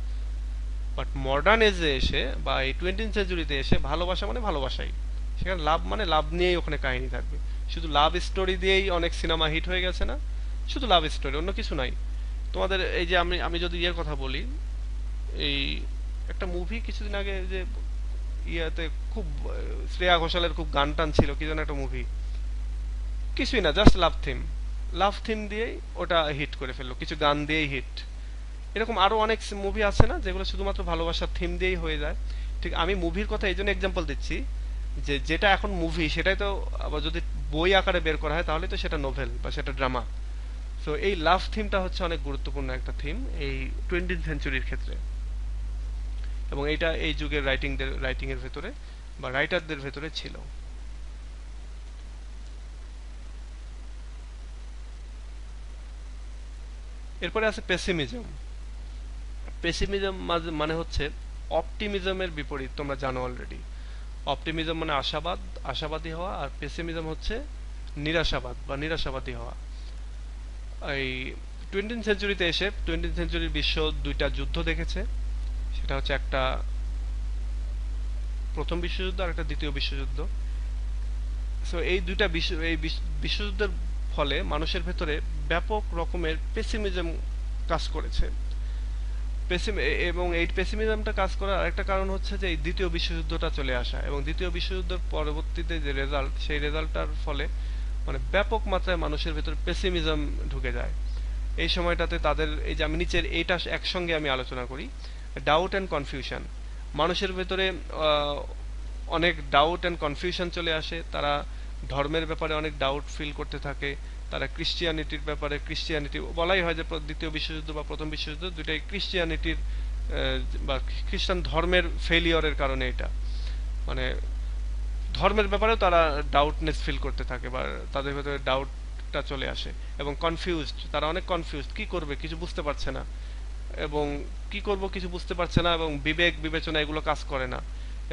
বাট মডার্ন এজে এসে বা এই 20th সেঞ্চুরিতে এসে ভালোবাসা মানে ভালোবাসাই, সেখানে লাভ মানে লাভ নিয়েই ওখানে কাহিনী থাকবে। শুধু লাভ স্টোরি দিয়েই অনেক সিনেমা হিট হয়ে গেছে না, শুধু লাভ স্টোরি, অন্য কিছু নাই। তোমাদের এই যে আমি যদি ইয়ের কথা বলি, এই একটা মুভি কিছুদিন আগে যে ইয়াতে খুব শ্রেয়া ঘোষালের খুব গান টান ছিল, কি যেন একটা মুভি, কিছুই না, জাস্ট লাভ থিম, লাভ থিম দিয়েই ওটা হিট করে ফেললো, কিছু গান দিয়েই হিট। এরকম আরো অনেক মুভি আছে না যেগুলো শুধুমাত্র ভালোবাসার থিম দিয়েই হয়ে যায়। ঠিক আমি মুভির কথা এই জন্য এক্সাম্পল দিচ্ছি যে যেটা এখন মুভি সেটাই তো আবার যদি বই আকারে বের করা হয় তাহলে তো সেটা নোভেল বা সেটা ড্রামা। সো এই লাভ থিমটা হচ্ছে অনেক গুরুত্বপূর্ণ একটা থিম এই 20th সেঞ্চুরির ক্ষেত্রে, এবং এটা এই যুগের রাইটিং এর ভেতরে বা রাইটারদের ভেতরে ছিল। এরপরে আছে পেসিমিজম। পেসিমিজম মানে হচ্ছে অপটিমিজমের বিপরীত, তোমরা জানো অলরেডি। অপটিমিজম মানে আশাবাদ, আশাবাদী হওয়া, আর পেসিমিজম হচ্ছে নিরাশাবাদ বা নিরাশাবাদী হওয়া। এই 20th সেঞ্চুরিতে এসে 20th সেঞ্চুরির বিশ্ব দুইটা যুদ্ধ দেখেছে। সেটা হচ্ছে একটা প্রথম বিশ্বযুদ্ধ আর একটা দ্বিতীয় বিশ্বযুদ্ধ। সো এই দুইটা বিশ্বযুদ্ধের ফলে মানুষের ভেতরে ব্যাপক রকমের পেসিমিজম কাজ করেছে। এবং এই পেসিমিজমটা কাজ করার আরেকটা কারণ হচ্ছে যে এই দ্বিতীয় বিশ্বযুদ্ধটা চলে আসা, এবং দ্বিতীয় বিশ্বযুদ্ধের পরবর্তীতে যে রেজাল্ট, সেই রেজাল্টটার ফলে মানে ব্যাপক মাত্রায় মানুষের ভেতরে পেসিমিজম ঢুকে যায়। এই সময়টাতে তাদের, এই যে আমি নিচের এইটা একসঙ্গে আমি আলোচনা করি, ডাউট অ্যান্ড কনফিউশন। মানুষের ভেতরে অনেক ডাউট অ্যান্ড কনফিউশন চলে আসে। তারা ধর্মের ব্যাপারে অনেক ডাউট ফিল করতে থাকে। তারা ক্রিশ্চিয়ানিটির ব্যাপারে, ক্রিশ্চিয়ানিটি বলাই হয় যে দ্বিতীয় বিশ্বযুদ্ধ বা প্রথম বিশ্বযুদ্ধ দুইটাই ক্রিশ্চিয়ানিটির বা খ্রিস্টান ধর্মের ফেলিওরের কারণে। এটা মানে ধর্মের ব্যাপারেও তারা ডাউটনেস ফিল করতে থাকে, বা তাদের ভেতরে ডাউটটা চলে আসে, এবং কনফিউজড। তারা অনেক কনফিউজড, কি করবে কিছু বুঝতে পারছে না, এবং কি করব কিছু বুঝতে পারছে না, এবং বিবেক বিবেচনা এগুলো কাজ করে না,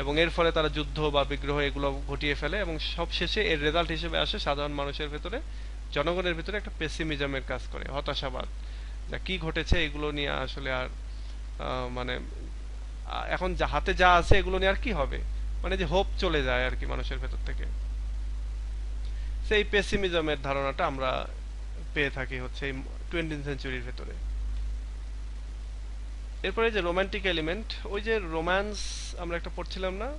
এবং এর ফলে তারা যুদ্ধ বা বিগ্রহ এগুলো ঘটিয়ে ফেলে, এবং সব শেষে এর রেজাল্ট হিসেবে আসে সাধারণ মানুষের ভেতরে, জনগণের ভেতরে একটা পেসিমিজমের কাজ করে, হতাশাবাদ, যা কি ঘটেছে এগুলো নিয়ে আসলে আর মানে এখন যা হাতে যা আছে এগুলো নিয়ে আর কি হবে, মানে যে হোপ চলে যায় আর কি মানুষের ভেতর থেকে। সেই পেসিমিজমের ধারণাটা আমরা পেয়ে থাকি হচ্ছে এই 20th সেঞ্চুরির ভেতরে। এরপরে যে রোমান্টিক এলিমেন্ট, ওই যে রোম্যান্স আমরা একটা পড়ছিলাম না,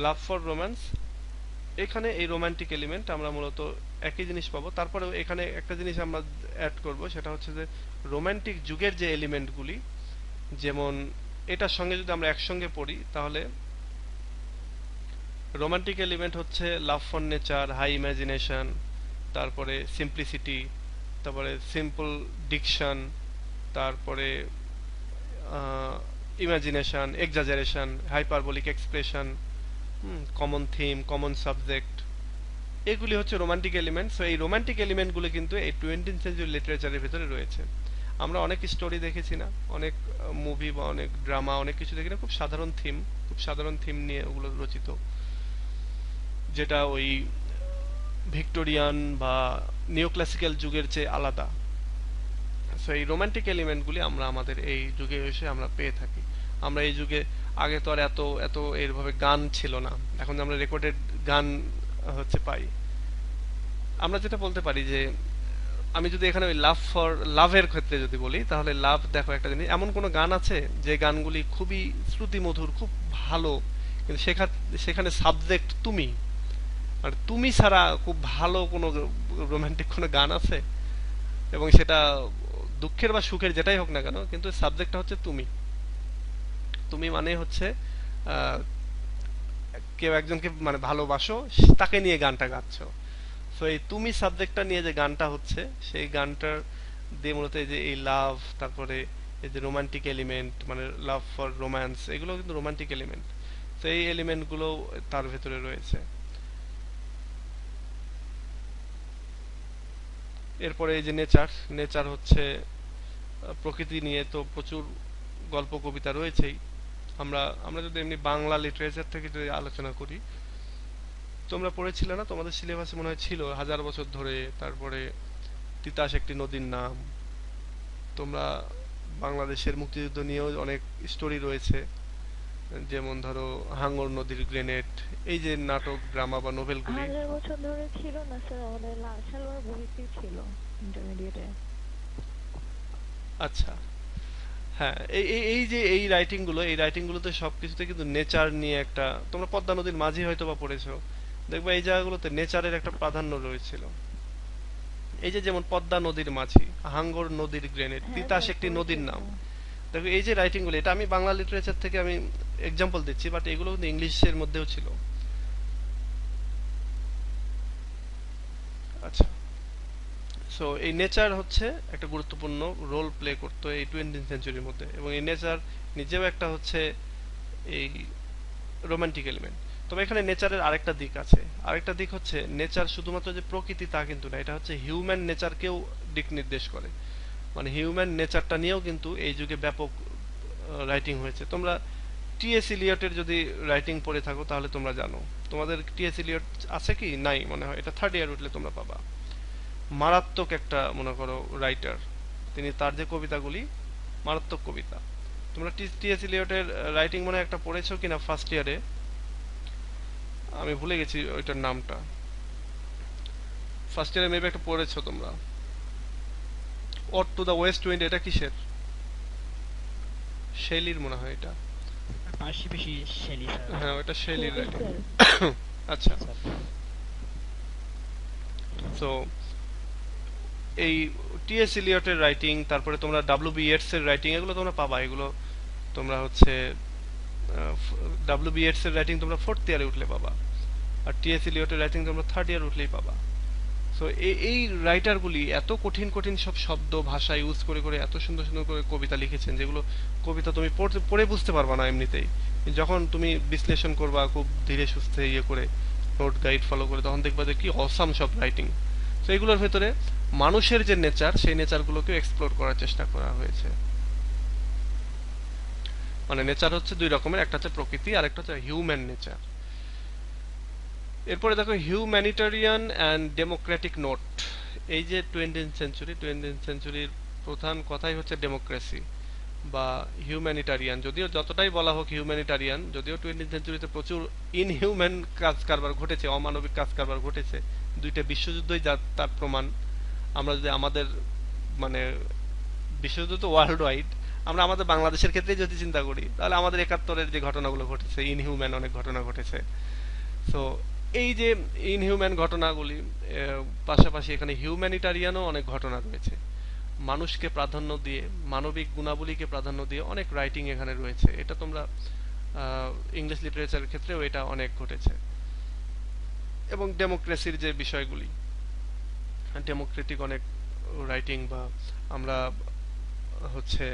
লাভ ফর রোম্যান্স, এখানে এই রোমান্টিক এলিমেন্ট আমরা মূলত একই জিনিস পাবো। তারপরে এখানে একটা জিনিস আমরা অ্যাড করব, সেটা হচ্ছে যে রোমান্টিক যুগের যে এলিমেন্টগুলি, যেমন এটার সঙ্গে যদি আমরা একসঙ্গে পড়ি তাহলে রোমান্টিক এলিমেন্ট হচ্ছে love for nature, high imagination, তারপরে সিম্পলিসিটি, তারপরে সিম্পল ডিকশন, তারপরে imagination, exaggeration, hyperbolic expression, common theme, common subject, এগুলি হচ্ছে রোমান্টিক এলিমেন্ট। সো এই রোমান্টিক এলিমেন্টগুলি কিন্তু এই 20th সেঞ্চুরি লিটারেচারের ভিতরে রয়েছে। আমরা অনেক স্টোরি দেখেছি না, অনেক মুভি বা অনেক ড্রামা, অনেক কিছু দেখি না, খুব সাধারণ থিম নিয়ে ওগুলো রচিত, যেটা ওই ভিক্টোরিয়ান বা নিও ক্লাসিক্যাল যুগের চেয়ে আলাদা। সো এই রোমান্টিক এলিমেন্টগুলি আমরা আমাদের এই যুগে এসে আমরা পেয়ে থাকি। আমরা এই যুগে, আগে তো আর এত এত এইভাবে গান ছিল না, এখন আমরা রেকর্ডেড গান হচ্ছে পাই। আমরা যেটা বলতে পারি যে, আমি যদি এখানে ওই লাভের ক্ষেত্রে যদি বলি, তাহলে লাভ, দেখো একটা জিনিস, এমন কোনো গান আছে যে গানগুলি খুবই শ্রুতিমধুর, খুব ভালো, কিন্তু সেখানে সাবজেক্ট তুমি, আর তুমি ছাড়া খুব ভালো কোনো রোমান্টিক কোনো গান আছে? এবং সেটা দুঃখের বা সুখের যেটাই হোক না কেন, কিন্তু সাবজেক্টটা হচ্ছে তুমি। তুমি মানে হচ্ছে কেউ একজনকে মানে ভালোবাসো, তাকে নিয়ে গানটা গাচ্ছ। সো এই তুমি সাবজেক্টটা নিয়ে যে গানটা হচ্ছে, সেই গানটার দিয়ে মূলত এই যে এই লাভ, তারপরে এই যে রোমান্টিক এলিমেন্ট, মানে লাভ ফর রোম্যান্স, এগুলো কিন্তু রোমান্টিক এলিমেন্ট। তো এই এলিমেন্টগুলো তার ভেতরে রয়েছে। এরপরে এই যে নেচার হচ্ছে প্রকৃতি নিয়ে তো প্রচুর গল্প কবিতা রয়েছেই। আমরা আমরা যদি এমনি বাংলা লিটারেচার থেকে যদি আলোচনা করি, তোমরা পড়েছিলে না, তোমাদের সিলেবাসে মনে হয় ছিল, হাজার বছর ধরে, তারপরে তিতাস একটি নদীর নাম। তোমরা বাংলাদেশের মুক্তিযুদ্ধ নিয়েও অনেক স্টোরি রয়েছে, যেমন ধরো হাঙ্গর নদীর গ্রেনেড, এই যে নাটক, ড্রামা বা নোভেলগুলি। হাজার বছর ধরে ছিল না স্যার, আমাদের লাল সালোয়ার বইতেই ছিল ইন্টারমিডিয়েটে। আচ্ছা, হ্যাঁ, এই এই এই যে এই রাইটিংগুলোতে সবকিছুতে কিন্তু নেচার নিয়ে একটা, তোমরা পদ্মা নদীর মাঝি হয়তো বা পড়েছো, দেখবে এই জায়গাগুলোতে নেচারের একটা প্রাধান্য রয়েছিল। এই যে যেমন পদ্মা নদীর মাঝি, হাঙ্গর নদীর গ্রেনেড, হ্যাঁ তিতাস স্যার একটি পড়েছি নদীর নাম। তো। দেখো এই যে রাইটিংগুলো, এটা আমি বাংলা লিটারেচার থেকে আমি এক্সাম্পল দিচ্ছি, বাট এগুলো কিন্তু ইংলিশের মধ্যেও ছিল। আচ্ছা, সো এই নেচার হচ্ছে একটা গুরুত্বপূর্ণ রোল প্লে করতো এই 20th সেঞ্চুরির মধ্যে, এবং এই নেচার নিজেও একটা হচ্ছে এই রোমান্টিক এলিমেন্ট। তবে এখানে নেচারের আরেকটা দিক আছে। আরেকটা দিক হচ্ছে, নেচার শুধুমাত্র যে প্রকৃতি তা কিন্তু না, এটা হচ্ছে হিউম্যান নেচারকেও দিক নির্দেশ করে। মানে হিউম্যান নেচারটা নিয়েও কিন্তু এই যুগে ব্যাপক রাইটিং হয়েছে। তোমরা টিএস ইলিয়টের যদি রাইটিং পড়ে থাকো তাহলে তোমরা জানো। তোমাদের টিএস ইলিয়ট আছে কি? নাই মনে হয়, এটা থার্ড ইয়ার উঠলে তোমরা পাবা। মারাত্মক একটা মনে করো রাইটার, তিনি তার যে কবিতাগুলি মারাত্মক কবিতা। তোমরা টি.এস. এলিয়টের রাইটিং মনে হয় একটা পড়েছো কিনা ফার্স্ট ইয়ারে, আমি ভুলে গেছি ওইটার নামটা। ফার্স্ট ইয়ারে মেবি একটা পড়েছো তোমরা। Odd to the West wind, এটা কিসের? শেলির মনে হয় এটা। পাশাপাশি শেলি স্যার। হ্যাঁ, ওটা শেলির শেলি রাইটিং। স্যার। আচ্ছা, স্যার সো এই টি.এস. এলিয়টের রাইটিং, তারপরে তোমরা ডাব্লিউ.বি. ইয়েটস এর রাইটিং, এগুলো তোমরা পাবা। এগুলো তোমরা হচ্ছে ডাব্লিউ.বি. ইয়েটস এর রাইটিং তোমরা ফোর্থ ইয়ারে উঠলে পাবা, আর টি.এস. এলিয়টের রাইটিং তোমরা থার্ড ইয়ার উঠলেই পাবা। সো এই রাইটারগুলি এত কঠিন কঠিন সব শব্দ ভাষা ইউজ করে করে এত সুন্দর সুন্দর করে কবিতা লিখেছেন, যেগুলো কবিতা তুমি পড়ে বুঝতে পারবা না এমনিতেই। যখন তুমি বিশ্লেষণ করবা খুব ধীরে সুস্থে ইয়ে করে, নোট গাইড ফলো করে, তখন দেখবা যে কি অসাম সব রাইটিং। তো এগুলোর ভেতরে মানুষের যে নেচার, সেই নেচারগুলোকে এক্সপ্লোর করার চেষ্টা করা হয়েছে। মানে নেচার হচ্ছে দুই রকমের, একটা হচ্ছে প্রকৃতি আর একটা হচ্ছে হিউম্যান নেচার। এরপরে দেখো হিউম্যানিটারিয়ান অ্যান্ড ডেমোক্রেটিক নোট। এই যে টোয়েন্টিথ সেঞ্চুরির প্রধান কথাই হচ্ছে ডেমোক্রেসি বা হিউম্যানিটারিয়ান। যদিও যতটাই বলা হোক হিউম্যানিটারিয়ান, যদিও টোয়েন্টিথ সেঞ্চুরিতে প্রচুর ইনহিউম্যান কাজ কারবার ঘটেছে, অমানবিক কাজ কারবার ঘটেছে, দুইটা বিশ্বযুদ্ধই তার প্রমাণ। আমরা যদি আমাদের মানে বিশ্বযুদ্ধ তো ওয়ার্ল্ড ওয়াইড, আমরা আমাদের বাংলাদেশের ক্ষেত্রে যদি চিন্তা করি, তাহলে আমাদের ৭১-এর যে ঘটনাগুলো ঘটেছে, ইনহিউম্যান অনেক ঘটনা ঘটেছে। সো এই যে ইনহিউম্যান ঘটনাগুলি, পাশাপাশি এখানে হিউম্যানিটারিয়ানও অনেক ঘটনা রয়েছে। মানুষকে প্রাধান্য দিয়ে, মানবিক গুণাবলীকে প্রাধান্য দিয়ে অনেক রাইটিং এখানে রয়েছে। এটা তোমরা ইংলিশ লিটারেচারের ক্ষেত্রেও এটা অনেক ঘটেছে। এবং ডেমোক্রেসির যে বিষয়গুলি, ডেমোক্রেটিক অনেক রাইটিং, বা আমরা হচ্ছে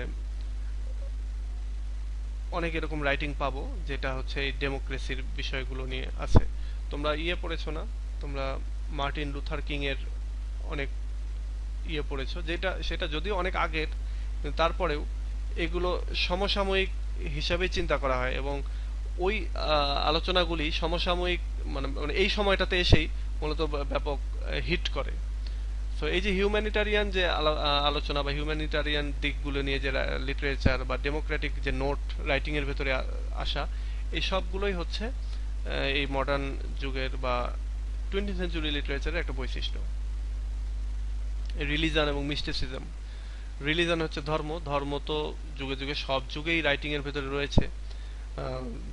অনেক এরকম রাইটিং পাবো যেটা হচ্ছে এই ডেমোক্রেসির বিষয়গুলো নিয়ে আছে। তোমরা ইয়ে পড়েছো না, তোমরা মার্টিন লুথার কিং এর অনেক ইয়ে পড়েছো, সেটা যদিও অনেক আগের, কিন্তু তারপরেও এগুলো সমসাময়িক হিসাবে চিন্তা করা হয়, এবং ওই আলোচনাগুলি সমসাময়িক মানে এই সময়টাতে এসেই মূলত ব্যাপক হিট করে। তো এই যে হিউম্যানিটারিয়ান যে আলোচনা বা হিউম্যানিটারিয়ান দিকগুলো নিয়ে যে লিটারেচার বা ডেমোক্রেটিক যে নোট রাইটিং এর ভেতরে আসা, এই সবগুলোই হচ্ছে এই মডার্ন যুগের বা টোয়েন্টি সেঞ্চুরি লিটারেচারের একটা বৈশিষ্ট্য। রিলিজন এবং মিস্টিসিজম। রিলিজন হচ্ছে ধর্ম। ধর্ম তো যুগে যুগে সব যুগেই রাইটিং এর ভেতরে রয়েছে।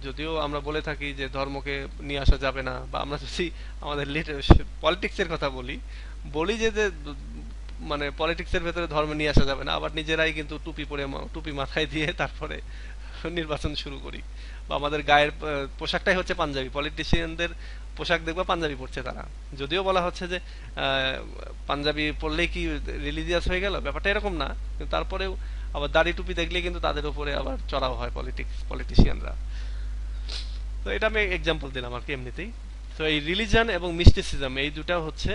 যদিও আমরা বলে থাকি যে ধর্মকে নিয়ে আসা যাবে না, বা আমরা যদি আমাদের পলিটিক্সের কথা বলি যে মানে পলিটিক্সের ভেতরে ধর্ম নিয়ে আসা যাবে না, আবার নিজেরাই কিন্তু টুপি মাথায় দিয়ে তারপরে নির্বাচন শুরু করি। বা আমাদের গায়ের পোশাকটাই হচ্ছে পাঞ্জাবি, পলিটিশিয়ানদের পোশাক দেখবা পাঞ্জাবি পরছে তারা। যদিও বলা হচ্ছে যে পাঞ্জাবি পরলেই কি রিলিজিয়াস হয়ে গেল, ব্যাপারটা এরকম না, কিন্তু তারপরেও আবার দাড়ি টুপি দেখলে কিন্তু তাদের উপরে আবার চড়াও হয় পলিটিশিয়ানরা। তো এটা আমি এক্সাম্পল দিলাম আর কি এমনিতেই। তো এই রিলিজন এবং মিস্টিসিজম, এই দুটা হচ্ছে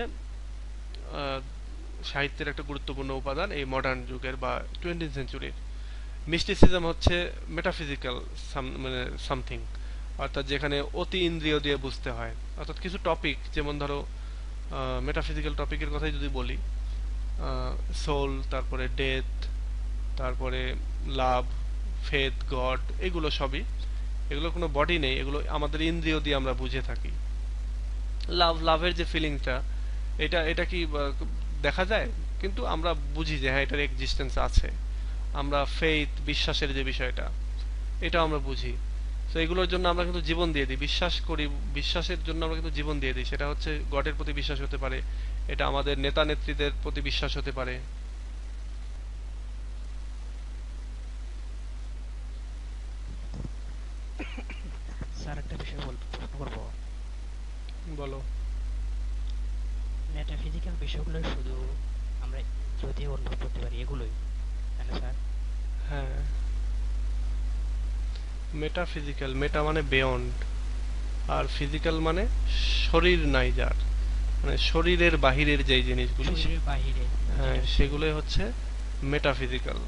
সাহিত্যের একটা গুরুত্বপূর্ণ উপাদান এই মডার্ন যুগের বা টোয়েন্টি সেঞ্চুরির। মিস্টিসিজম হচ্ছে মেটাফিজিক্যাল মানে সামথিং, অর্থাৎ যেখানে অতি ইন্দ্রিয় দিয়ে বুঝতে হয়। অর্থাৎ কিছু টপিক, যেমন ধরো মেটাফিজিক্যাল টপিকের কথাই যদি বলি, সোল, তারপরে ডেথ, তারপরে লাভ, ফেথ, গড, এগুলো সবই, এগুলো কোনো বডি নেই, এগুলো আমাদের ইন্দ্রিয় দিয়ে আমরা বুঝে থাকি। লাভের যে ফিলিংটা, এটা কি দেখা যায়, কিন্তু আমরা বুঝি যে হ্যাঁ এটার এক্সিস্টেন্স আছে। আমরা ফেথ, বিশ্বাসের যে বিষয়টা, এটা আমরা বুঝি। তো এগুলোর জন্য আমরা কিন্তু জীবন দিয়ে দিই, বিশ্বাস করি, বিশ্বাসের জন্য আমরা কিন্তু জীবন দিয়ে দিই। সেটা হচ্ছে গডের প্রতি বিশ্বাস হতে পারে, এটা আমাদের নেতা নেত্রীদের প্রতি বিশ্বাস হতে পারে। স্যার একটা বিষয় প্রশ্ন করবো। বলো। মেটাফিজিক্যাল বিষয়গুলো শুধু আমরা যদি অনুভব করতে পারি, এগুলোই তাই না স্যার? হ্যাঁ, মেটাফিজিক্যাল, মেটা মানে বিয়ন্ড, আর ফিজিক্যাল মানে শরীর নাই যার, মানে শরীরের বাহিরের যেই জিনিসগুলি, শরীরের বাহিরে, হ্যাঁ সেগুলোই হচ্ছে মেটাফিজিক্যাল।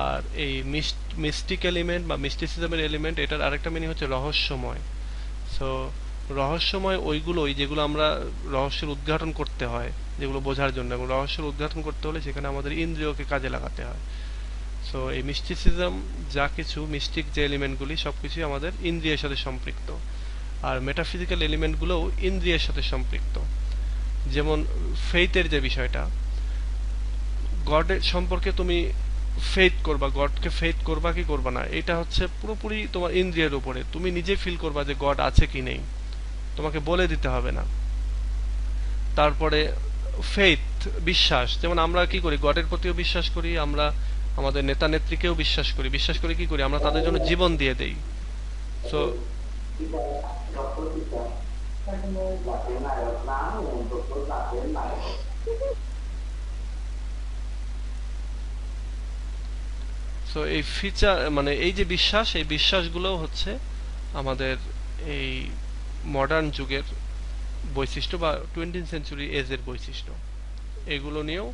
আর এই মিস্টিক এলিমেন্ট বা মিস্টিসিজমের এলিমেন্ট, এটার আরেকটা মিনিং হচ্ছে রহস্যময়। সো রহস্যময় ওইগুলোই যেগুলো আমরা রহস্যের উদ্ঘাটন করতে হয়, যেগুলো বোঝার জন্য, এবং রহস্যের উদ্ঘাটন করতে হলে সেখানে আমাদের ইন্দ্রিয়কে কাজে লাগাতে হয়। সো এই মিস্টিসিজম যা কিছু মিস্টিক যে এলিমেন্টগুলি সবকিছুই আমাদের ইন্দ্রিয়ের সাথে সম্পৃক্ত, আর মেটাফিজিক্যাল এলিমেন্টগুলোও ইন্দ্রিয়ের সাথে সম্পৃক্ত। যেমন ফেইথের যে বিষয়টা, গডের সম্পর্কে তুমি ফেইথ করবা, গডকে ফেইথ করবা কি করবা না, এটা হচ্ছে পুরোপুরি তোমার ইন্দ্রিয়ের উপরে। তুমি নিজে ফিল করবা যে গড আছে কি নেই, তোমাকে বলে দিতে হবে না। তারপরে ফেইথ, বিশ্বাস, যেমন আমরা কি করি, গডের প্রতিও বিশ্বাস করি, আমরা আমাদের নেতা নেত্রীকেও বিশ্বাস করি। বিশ্বাস করে কি করি, আমরা তাদের জন্য জীবন দিয়ে দেই। সো সো এই ফিচার মানে এই যে বিশ্বাস, এই বিশ্বাসগুলো হচ্ছে আমাদের এই মডার্ন যুগের বৈশিষ্ট্য বা 20th সেঞ্চুরি এজের বৈশিষ্ট্য। এগুলো নিয়েও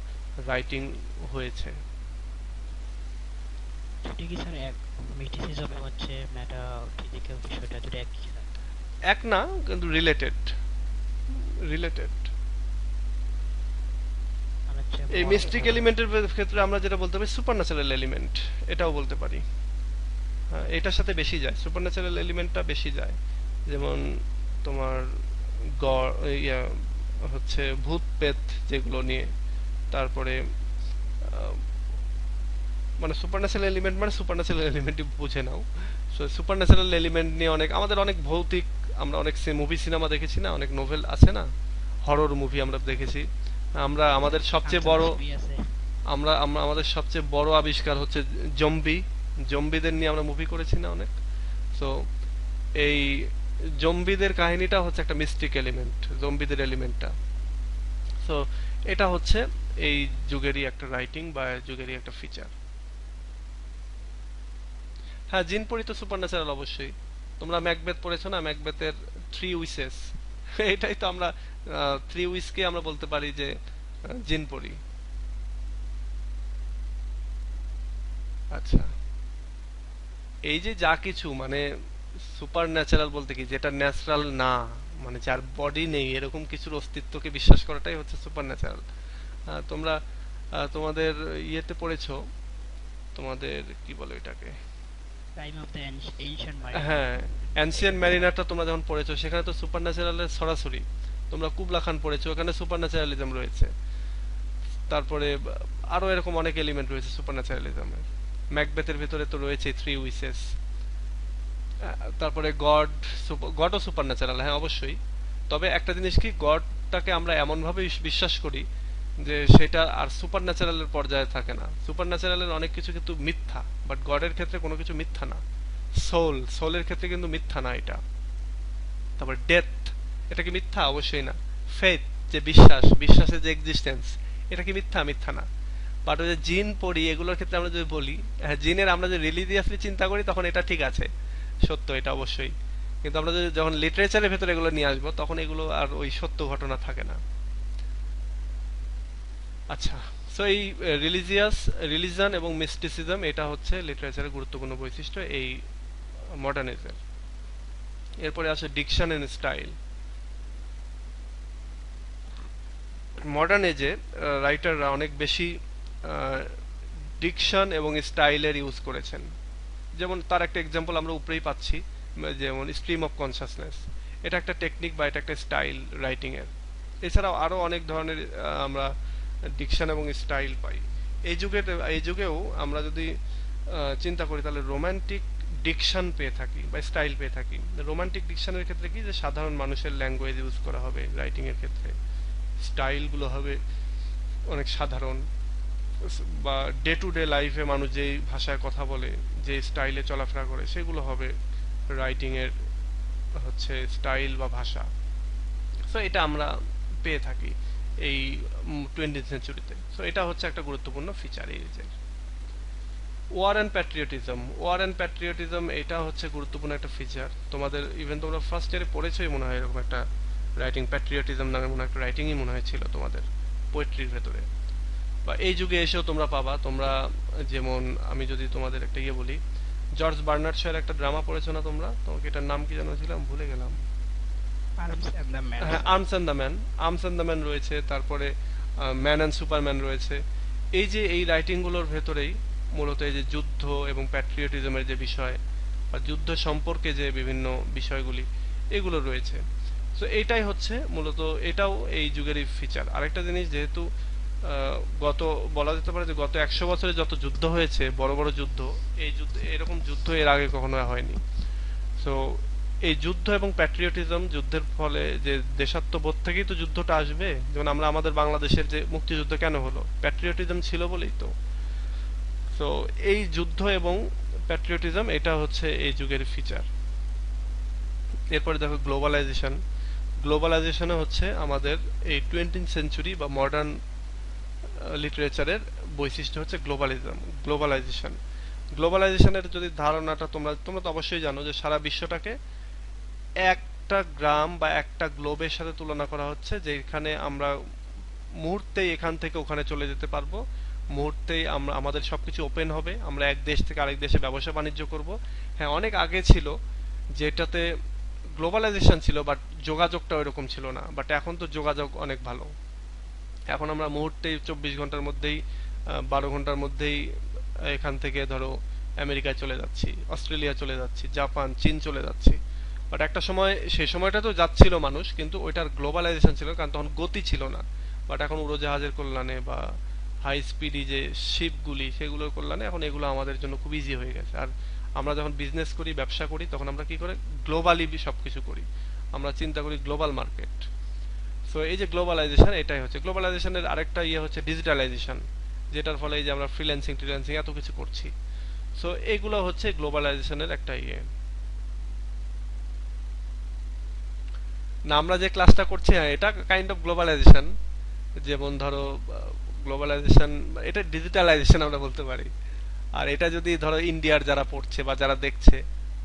রাইটিং হয়েছে। দুটি কি স্যার এক, মিস্টিসিজম হচ্ছে মেটাফিজিক্যাল বিষয়টা দুটো এক কি স্যার? এক না, কিন্তু রিলেটেড। রিলেটেড মানে হচ্ছে এই মিস্টিক এলিমেন্টের ক্ষেত্রে আমরা যেটা বলতে পারি সুপারন্যাচারাল এলিমেন্ট, এটাও বলতে পারি। হ্যাঁ, এটার সাথে বেশি যায়, সুপারন্যাচারাল এলিমেন্টটা বেশি যায়। যেমন তোমার ইয়া হচ্ছে ভূত পেত যেগুলো নিয়ে, তারপরে মানে সুপারন্যাচারাল এলিমেন্ট মানে সুপারন্যাচারাল এলিমেন্টই বুঝে নাও। সো সুপারন্যাচারাল এলিমেন্ট নিয়ে অনেক আমাদের অনেক ভৌতিক, আমরা অনেক মুভি সিনেমা দেখেছি না, অনেক নোভেল আছে না, হরর মুভি আমরা দেখেছি। আমরা আমাদের সবচেয়ে বড় আছে। আমরা আমরা আমাদের সবচেয়ে বড় আবিষ্কার হচ্ছে জম্বি। জম্বিদের নিয়ে আমরা মুভি করেছি না অনেক। সো এই জম্বিদের কাহিনীটা হচ্ছে একটা মিস্টিক এলিমেন্ট, জম্বিদের এলিমেন্টটা। সো এটা হচ্ছে এই যুগেরই একটা রাইটিং বা যুগেরই একটা ফিচার। হ্যাঁ, জিন পরি তো সুপারন্যাচারাল অবশ্যই। তোমরা ম্যাকবেথ পড়েছো না, ম্যাকবেথের 3 উইসেস, এটাই তো আমরা 3 উইসকে আমরা বলতে পারি যে জিন পরি। আচ্ছা, এই যে যা কিছু মানে সুপার ন্যাচারাল বলতে কি, যেটা ন্যাচারাল না, মানে যার বডি নেই এরকম কিছুর অস্তিত্বকে বিশ্বাস করাটাই হচ্ছে সুপার ন্যাচারাল। তোমরা তোমাদের ইয়েতে পড়েছো, তোমাদের কি বলে এটাকে, time of the ancient mind. হ্যাঁ অ্যানসিয়েন্ট ম্যারিনারটা তোমরা যখন পড়েছো সেখানে তো সুপার ন্যাচারালের সরাসরি। তোমরা কুবলা খান পড়েছো, ওখানে সুপার ন্যাচারালিজম রয়েছে। তারপরে আরো এরকম অনেক এলিমেন্ট রয়েছে সুপার ন্যাচারালিজমের। ম্যাকবেথের ভিতরে তো রয়েছে 3 উইসেস। তারপরে গডও সুপার ন্যাচারাল, হ্যাঁ অবশ্যই। তবে একটা জিনিস কি, গডটাকে আমরা এমন ভাবে বিশ্বাস করি যে সেটা আর সুপার ন্যাচারালের পর্যায়ে থাকে না। সুপার ন্যাচারালের অনেক কিছু কিন্তু মিথ্যা, বাট গডের ক্ষেত্রে কোনো কিছু মিথ্যা না। সোলের ক্ষেত্রে কিন্তু মিথ্যা না এটা। তারপর ডেথ, এটা কি মিথ্যা? অবশ্যই না। ফেথ, যে বিশ্বাসের যে এক্সিস্টেন্স, এটা কি মিথ্যা? মিথ্যা না। বাট ওই যে জিন পড়ি, এগুলোর ক্ষেত্রে আমরা যদি বলি, হ্যাঁ জিনের আমরা যে রিলিজিয়াসলি চিন্তা করি তখন এটা ঠিক আছে, সত্য, এটা অবশ্যই। কিন্তু আমরা যদি যখন লিটারেচারের ভেতরে এগুলো নিয়ে আসবো তখন এগুলো আর ওই সত্য ঘটনা থাকে না। আচ্ছা, সো এই রিলিজন এবং মিস্টিসিজম এটা হচ্ছে লিটারেচারের গুরুত্বপূর্ণ বৈশিষ্ট্য এই মডার্নিজমের। এরপরে আসে ডিকশন এন্ড স্টাইল। মডার্ন এজে রাইটাররা অনেক বেশি ডিকশন এবং স্টাইলের ইউজ করেছেন। যেমন তার একটা এক্সাম্পল আমরা উপরেই পাচ্ছি, যেমন স্ট্রিম অফ কনসাসনেস, এটা একটা টেকনিক বা এটা একটা স্টাইল রাইটিং এর। এছাড়াও আরো অনেক ধরনের আমরা ডিকশন এবং স্টাইল পাই। এই যুগেও আমরা যদি চিন্তা করি তাহলে রোমান্টিক ডিকশন পেয়ে থাকি বা স্টাইল পেয়ে থাকি। রোমান্টিক ডিকশনের ক্ষেত্রে কি, যে সাধারণ মানুষের ল্যাঙ্গুয়েজ ইউজ করা হবে রাইটিং এর ক্ষেত্রে, স্টাইল গুলো হবে অনেক সাধারণ, বা ডে টু ডে লাইফে মানুষ যেই ভাষায় কথা বলে, যে স্টাইলে চলাফেরা করে, সেগুলো হবে রাইটিং এর হচ্ছে স্টাইল বা ভাষা। সো এটা আমরা পেয়ে থাকি এই 20th সেঞ্চুরিতে। সো এটা হচ্ছে একটা গুরুত্বপূর্ণ ফিচার এই যে ওয়ার অ্যান্ড প্যাট্রিয়টিজম, এটা হচ্ছে গুরুত্বপূর্ণ একটা ফিচার। তোমাদের ইভেন তোমরা ফার্স্ট ইয়ারে পড়েছোই মনে হয়, এরকম একটা রাইটিং প্যাট্রিয়টিজম নামে মনে একটা রাইটিংই মনে হয়েছিল তোমাদের পোয়েট্রির ভেতরে, বা এই যুগে এসেও তোমরা পাবা। তোমরা যেমন আমি যদি তোমাদের একটা ইয়ে বলি, জর্জ বার্নার্ড শয়ের একটা ড্রামা পড়েছো না তোমরা? তোমাকে এটার নাম কি জানো ছিলাম, ভুলে গেলাম। Arms and the man. হ্যাঁ, আর্মস এন্ড দ্য ম্যান রয়েছে। তারপরে ম্যান অ্যান্ড সুপারম্যান রয়েছে। এই যে এই রাইটিংগুলোর ভেতরেই মূলত এই যে যুদ্ধ এবং প্যাট্রিয়টিজমের যে বিষয় বা যুদ্ধ সম্পর্কে যে বিভিন্ন বিষয়গুলি এগুলো রয়েছে। সো এইটাই হচ্ছে মূলত, এটাও এই যুগেরই ফিচার। আরেকটা জিনিস, যেহেতু গত বলা যেতে পারে যে গত 100 বছরে যত যুদ্ধ হয়েছে, বড় বড় যুদ্ধ, এই যুদ্ধ এরকম যুদ্ধ এর আগে কখনো হয়নি। সো এই যুদ্ধ এবং প্যাট্রিয়টিজম, যুদ্ধের ফলে যে দেশাত্মবোধ থেকেই তো যুদ্ধটা আসবে। যেমন আমরা আমাদের বাংলাদেশের যে মুক্তিযুদ্ধ কেন হলো, প্যাট্রিয়টিজম ছিল বলেই তো। সো এই যুদ্ধ এবং প্যাট্রিয়টিজম এটা হচ্ছে এই যুগের ফিচার। এরপরে দেখো গ্লোবালাইজেশন। গ্লোবালাইজেশনে হচ্ছে আমাদের এই 20th সেঞ্চুরি বা মডার্ন লিটারেচারের বৈশিষ্ট্য হচ্ছে গ্লোবালাইজেশন। গ্লোবালাইজেশনের যদি ধারণাটা তোমরা তোমরা তো অবশ্যই জানো যে সারা বিশ্বটাকে একটা গ্রাম বা একটা গ্লোবের সাথে তুলনা করা হচ্ছে, যেখানে আমরা মুহূর্তেই এখান থেকে ওখানে চলে যেতে পারবো, মুহূর্তেই আমরা আমাদের সবকিছু ওপেন হবে, আমরা এক দেশ থেকে আরেক দেশে ব্যবসা বাণিজ্য করব। হ্যাঁ, অনেক আগে ছিল যেটাতে গ্লোবালাইজেশন ছিল, বাট যোগাযোগটা ওইরকম ছিল না। বাট এখন তো যোগাযোগ অনেক ভালো। এখন আমরা মুহূর্তেই 24 ঘন্টার মধ্যেই 12 ঘন্টার মধ্যেই এখান থেকে ধরো আমেরিকায় চলে যাচ্ছি, অস্ট্রেলিয়া চলে যাচ্ছি, জাপান, চীন চলে যাচ্ছি। বাট একটা সময়, সেই সময়টা তো যাচ্ছিল মানুষ, কিন্তু ওইটার গ্লোবালাইজেশন ছিল কারণ তখন গতি ছিল না। বাট এখন উড়োজাহাজের কল্যাণে বা হাই স্পিডি যে শিপগুলি, সেগুলোর কল্যাণে এখন এগুলো আমাদের জন্য খুব ইজি হয়ে গেছে। আর আমরা যখন বিজনেস করি, ব্যবসা করি, তখন আমরা কি করে গ্লোবালি সবকিছু করি, আমরা চিন্তা করি গ্লোবাল মার্কেট। সো এই যে গ্লোবালাইজেশন, এটাই হচ্ছে গ্লোবালাইজেশনের আরেকটা ইয়ে হচ্ছে ডিজিটালাইজেশন, যেটার ফলে এই যে আমরা ফ্রিল্যান্সিং এত কিছু করছি। সো এইগুলো হচ্ছে গ্লোবালাইজেশনের একটা ইয়ে। না, আমরা যে ক্লাসটা করছি, হ্যাঁ, এটা কাইন্ড অফ গ্লোবালাইজেশন। যেমন ধরো গ্লোবালাইজেশন, এটা ডিজিটালাইজেশন আমরা বলতে পারি। আর এটা যদি ধরো ইন্ডিয়ার যারা পড়ছে বা যারা দেখছে,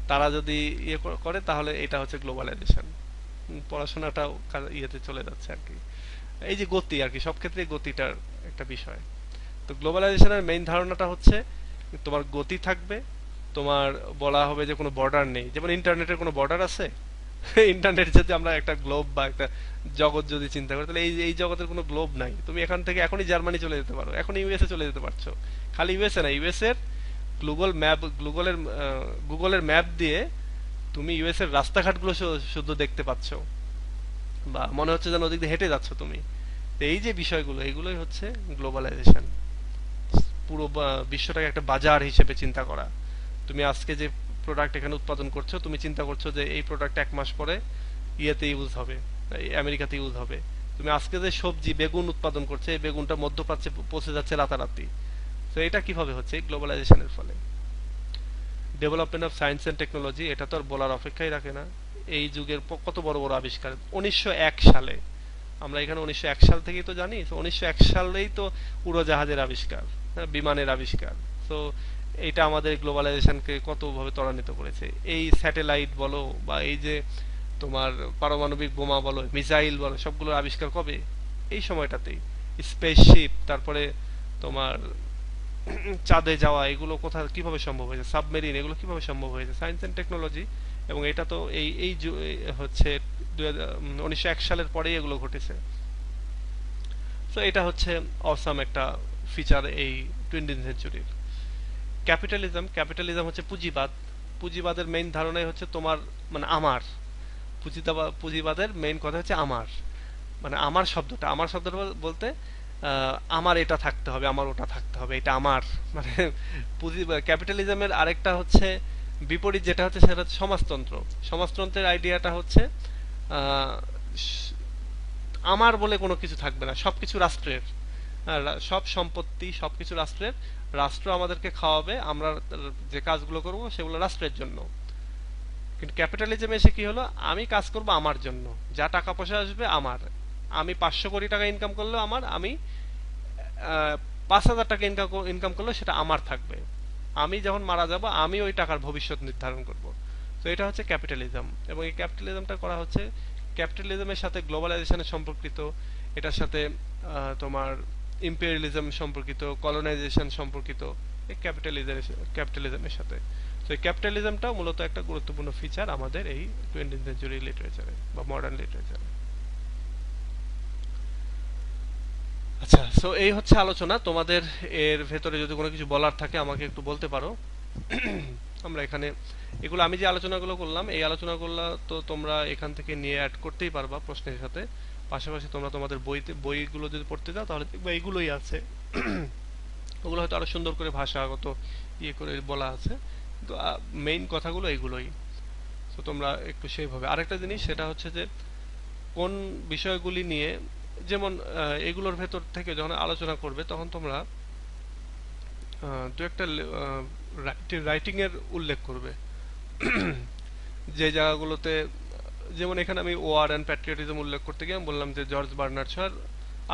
তারা যদি ইয়ে করে, তাহলে এটা হচ্ছে গ্লোবালাইজেশন। পড়াশোনাটাও ইয়েতে চলে যাচ্ছে আর কি। এই যে গতি আর কি, সব ক্ষেত্রে গতিটার একটা বিষয়। তো গ্লোবালাইজেশনের মেইন ধারণাটা হচ্ছে তোমার গতি থাকবে, তোমার বলা হবে যে কোনো বর্ডার নেই। যেমন ইন্টারনেটের কোনো বর্ডার আছে? ইন্টারনেট যদি আমরা একটা গ্লোব বা একটা জগৎ যদি চিন্তা করি, তাহলে এই এই জগতের কোনো গ্লোব নাই। তুমি এখান থেকে এখনই জার্মানি চলে যেতে পারো, এখন ইউএসএ চলে যেতে পারছো। খালি ইউএসএ না, ইউএসএ এর গুগলের ম্যাপ দিয়ে তুমি ইউএস এর রাস্তাঘাটগুলো শুধু দেখতে পাচ্ছ, বা মনে হচ্ছে যেন ওদিক দিয়ে হেঁটে যাচ্ছ তুমি। তো এই যে বিষয়গুলো, এগুলোই হচ্ছে গ্লোবালাইজেশন। পুরো বিশ্বটাকে একটা বাজার হিসেবে চিন্তা করা। তুমি আজকে যে প্রোডাক্ট এখানে উৎপাদন করছো, তুমি চিন্তা করছো যে এই প্রোডাক্ট 1 মাস পরে ইয়েতে ইউজ হবে, আমেরিকাতে ইউজ হবে। তুমি আজকে যে সবজি বেগুন উৎপাদন করছে, এই বেগুনটা মধ্যপ্রাচ্যে পৌঁছে যাচ্ছে রাতারাতি। তো এটা কিভাবে হচ্ছে? গ্লোবালাইজেশনের ফলে। Development of science and technology, এটা তো আর বলার অপেক্ষাই রাখে না। এই যুগের কত বড় বড় আবিষ্কার 1901 সালে, আমরা এখানে 1901 সাল থেকেই তো জানি। 1901 সালেই তো উড়োজাহাজের আবিষ্কার, বিমানের আবিষ্কার। তো এটা আমাদের গ্লোবালাইজেশনকে কতভাবে ত্বরান্বিত করেছে। এই স্যাটেলাইট বলো বা এই যে তোমার পারমাণবিক বোমা বলো, মিসাইল বলো, সবগুলোর আবিষ্কার কবে? এই সময়টাতেই। স্পেসশিপ, তারপরে তোমার চাঁদে যাওয়া, এগুলো কোথায় কিভাবে সম্ভব হয়েছে, সাবমেরিন, এগুলো কিভাবে সম্ভব হয়েছে? Science and technology. এবং এটা তো এই এই হচ্ছে 1901 সালের পরেই এগুলো ঘটেছে। তো এটা হচ্ছে অসাম একটা ফিচার এই 20th সেঞ্চুরির। ক্যাপিটালিজম হচ্ছে পুঁজিবাদ। পুঁজিবাদের মেইন ধারণাই হচ্ছে তোমার মানে আমার। পুঁজিবাদের মেইন কথা হচ্ছে আমার, মানে আমার শব্দটা বলতে আমার এটা থাকতে হবে, আমার ওটা থাকতে হবে, এটা আমার। মানে ক্যাপিটালিজমের আরেকটা হচ্ছে বিপরীত, যেটা হচ্ছে সেটা হচ্ছে সমাজতন্ত্র। সমাজতন্ত্রের আইডিয়াটা হচ্ছে আমার বলে কোনো কিছু থাকবে না, সবকিছু রাষ্ট্রের। সব সম্পত্তি সবকিছু রাষ্ট্রের, রাষ্ট্র আমাদেরকে খাওয়াবে, আমরা যে কাজগুলো করব সেগুলো রাষ্ট্রের জন্য। কিন্তু ক্যাপিটালিজমে এসে কি হলো, আমি কাজ করব আমার জন্য, যা টাকা পয়সা আসবে আমার। আমি 500 কোটি টাকা ইনকাম করলেও আমার, আমি 5,000 টাকা ইনকাম করলেও সেটা আমার থাকবে। আমি যখন মারা যাব, আমি ওই টাকার ভবিষ্যৎ নির্ধারণ করব। তো এটা হচ্ছে ক্যাপিটালিজম। এবং এই ক্যাপিটালিজমটা করা হচ্ছে, ক্যাপিটালিজমের সাথে গ্লোবালাইজেশনের সম্পর্কিত, এটার সাথে তোমার ইম্পেরিয়ালিজম সম্পর্কিত, কলোনাইজেশন সম্পর্কিত, এই ক্যাপিটালিজমের সাথে। তো এই ক্যাপিটালিজমটাও মূলত একটা গুরুত্বপূর্ণ ফিচার আমাদের এই 20th সেঞ্চুরি লিটারেচারে বা মডার্ন লিটারেচারে। আচ্ছা, সো এই হচ্ছে আলোচনা। তোমাদের এর ভেতরে যদি কোনো কিছু বলার থাকে আমাকে একটু বলতে পারো। আমরা এখানে এগুলো আমি যে আলোচনাগুলো করলাম এই আলোচনাগুলো তো তোমরা এখান থেকে নিয়ে অ্যাড করতেই পারবা প্রশ্নের সাথে। পাশাপাশি তোমরা তোমাদের বইগুলো যদি পড়তে যাও তাহলে দেখবে এইগুলোই আছে। ওগুলো হয়তো আরো সুন্দর করে ভাষাগত ইয়ে করে বলা আছে, কিন্তু মেইন কথাগুলো এইগুলোই। তো তোমরা একটু সেইভাবে আরেকটা জিনিস সেটা হচ্ছে যে কোন বিষয়গুলি নিয়ে, যেমন এগুলোর ভেতর থেকে যখন আলোচনা করবে তখন তোমরা দু একটা রাইটিং এর উল্লেখ করবে। যে জায়গাগুলোতে, যেমন এখানে আমি ওয়ার অ্যান্ড প্যাট্রিয়টিজম উল্লেখ করতে গিয়ে আমি বললাম যে জর্জ বার্নার্ড শর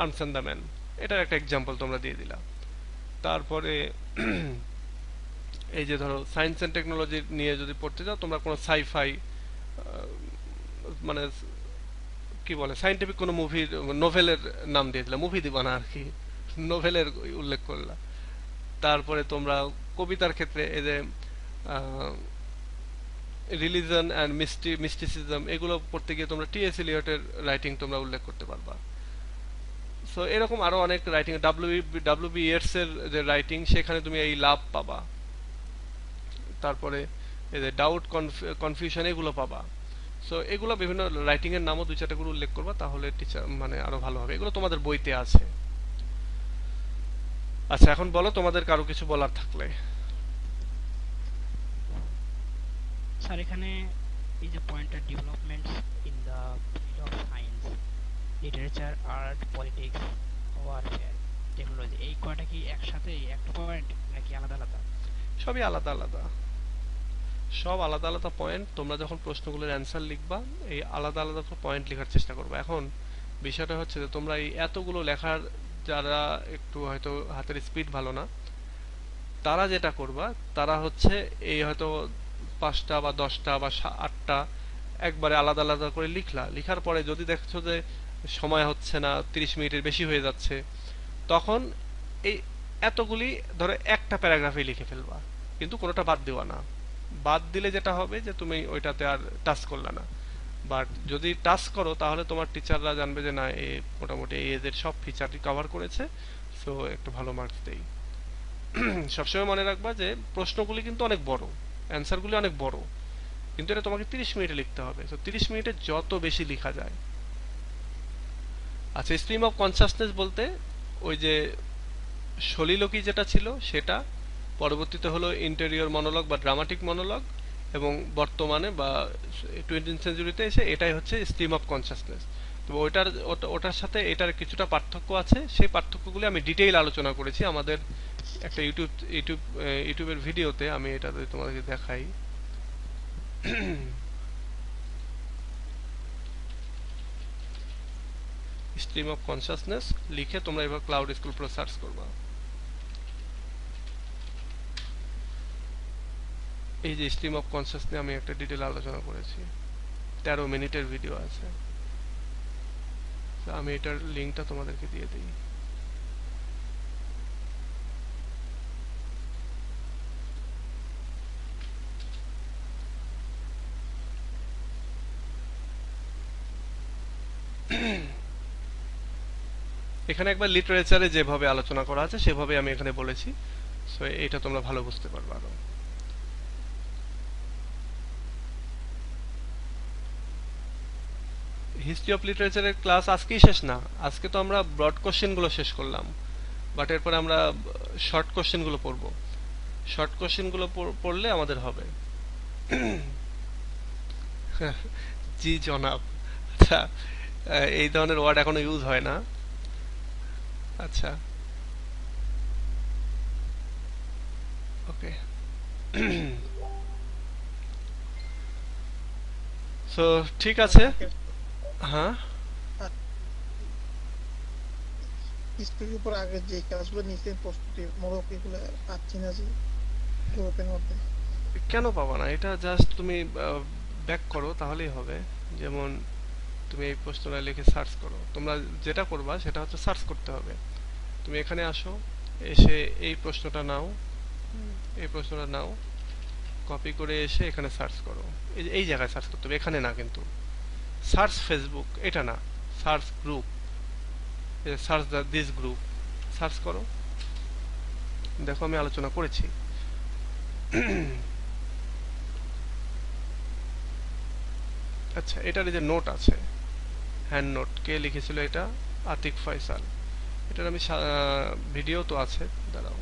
আর্মস অ্যান্ড দ্য ম্যান, এটার একটা এক্সাম্পল তোমরা দিয়ে দিলা। তারপরে এই যে ধরো সায়েন্স অ্যান্ড টেকনোলজি নিয়ে যদি পড়তে যাও তোমরা কোনো সাইফাই মানে কি বলে সায়েন্টিফিক কোনো মুভির নোভেলের নাম দিয়ে দিলা, মুভি দিবা না আর কি, নোভেলের উল্লেখ করলা। তারপরে তোমরা কবিতার ক্ষেত্রে এই যে রিলিজন অ্যান্ড মিস্টিসিজম এগুলো পড়তে গিয়ে তোমরা টি এস এলিয়টের রাইটিং তোমরা উল্লেখ করতে পারবা। সো এরকম আরো অনেক রাইটিং, ডাব্লিউ বি ইয়েটস এর যে রাইটিং সেখানে তুমি এই লাভ পাবা। তারপরে এই যে ডাউট, কনফিউশন এগুলো পাবা। সো এগুলো বিভিন্ন রাইটিং এর নামও দুই চারটা করে উল্লেখ করবা, তাহলে টিচার মানে আরো ভালো হবে। এগুলো তোমাদের বইতে আছে। আচ্ছা, এখন বলো তোমাদের কারো কিছু বলার থাকলে। স্যার এখানে এই যে pointer developments in the field of science, literature, art, politics, warfare, technology, এই কয়টা কি একসাথে একটা পয়েন্ট নাকি আলাদা আলাদা? সবই আলাদা আলাদা, সব আলাদা আলাদা পয়েন্ট। তোমরা যখন প্রশ্নগুলোর অ্যান্সার লিখবা এই আলাদা আলাদা পয়েন্ট লেখার চেষ্টা করবে। এখন বিষয়টা হচ্ছে যে তোমরা এই এতগুলো লেখার, যারা একটু হয়তো হাতের স্পিড ভালো না, তারা যেটা করবা তারা হচ্ছে এই হয়তো 5টা বা 10টা বা 8টা একবারে আলাদা আলাদা করে লিখলা। লিখার পরে যদি দেখছো যে সময় হচ্ছে না, 30 মিনিটের বেশি হয়ে যাচ্ছে, তখন এই এতগুলি ধরো একটা প্যারাগ্রাফে লিখে ফেলবা, কিন্তু কোনোটা বাদ দিবা না। বাদ দিলে যেটা হবে যে তুমি ওইটাতে আর টাচ করলা না। বাট যদি টাচ করো তাহলে তোমার টিচাররা জানবে যে না এ মোটামুটি এই এদের সব ফিচারই কভার করেছে, সো একটু ভালো মার্কস দেই। সবসময় মনে রাখবা যে প্রশ্নগুলি কিন্তু অনেক বড়, অ্যান্সারগুলি অনেক বড়, কিন্তু এটা তোমাকে 30 মিনিটে লিখতে হবে। তো 30 মিনিটে যত বেশি লেখা যায়। আচ্ছা, স্ট্রিম অফ কনসাসনেস বলতে ওই যে সলিলোকি যেটা ছিল সেটা, পরবর্তীতে হলো ইন্টেরিয়র মনোলগ বা ড্রামাটিক মনোলগ, এবং বর্তমানে বা 20th সেঞ্চুরিতে এসে এটাই হচ্ছে স্ট্রিম অফ কনসাসনেস। তো ওটার সাথে এটার কিছুটা পার্থক্য আছে, সেই পার্থক্যগুলি আমি ডিটেইল আলোচনা করেছি আমাদের একটা ইউটিউবের ভিডিওতে। আমি এটা যদি তোমাদেরকে দেখাই, স্ট্রিম অফ কনসাসনেস লিখে তোমরা এবার ক্লাউড স্কুল প্রো সার্চ করবা। এই যে স্ট্রিম অফ কনসাসনেস আমি একটা ডিটেইল আলোচনা করেছি, 13 মিনিটের ভিডিও আছে। তো আমি এটার লিঙ্কটা তোমাদেরকে দিয়ে দিই। এখানে একবার লিটারেচারে যেভাবে আলোচনা করা আছে সেভাবে আমি এখানে বলেছি। সো এটা তোমরা ভালো বুঝতে পারবে আরো। হিস্ট্রি অফ লিটারেচারের ক্লাস আজকেই শেষ না, আজকে তো আমরা ব্রড কোশ্চেন গুলো শেষ করলাম, বাট এরপরে আমরা শর্ট কোশ্চেন গুলো পড়বো। শর্ট কোশ্চেন গুলো পড়লে আমাদের হবে। জি জনাব। আচ্ছা, এই ধরনের ওয়ার্ড এখনো ইউজ হয় না। আচ্ছা, ওকে। সো ঠিক আছে। হ্যাঁ, হিস্ট্রির উপর আগের যে ক্লাসগুলো নিয়েছেন প্রস্তুতি মূলক এগুলো পাচ্ছি না যে গ্রুপের মধ্যে। কেন পাবা না? এটা জাস্ট তুমি ব্যাক করো তাহলেই হবে। যেমন তুমি এই প্রশ্নটা লিখে সার্চ করো। তোমরা যেটা করবা সেটা হচ্ছে সার্চ করতে হবে। তুমি এখানে আসো, এসে এই প্রশ্নটা নাও, এই প্রশ্নটা নাও, কপি করে এসে এখানে সার্চ করো। এই জায়গায় সার্চ করতে হবে, এখানে না কিন্তু। সার্চ ফেসবুক এটা না, search group. Search this group, search করো, দেখো আমি আলোচনা করেছি। আচ্ছা, এটার এই যে নোট আছে, হ্যান্ড নোট, কে লিখেছিল এটা? আতিক ফয়সাল। এটার আমি ভিডিও তো আছে, দাঁড়াও।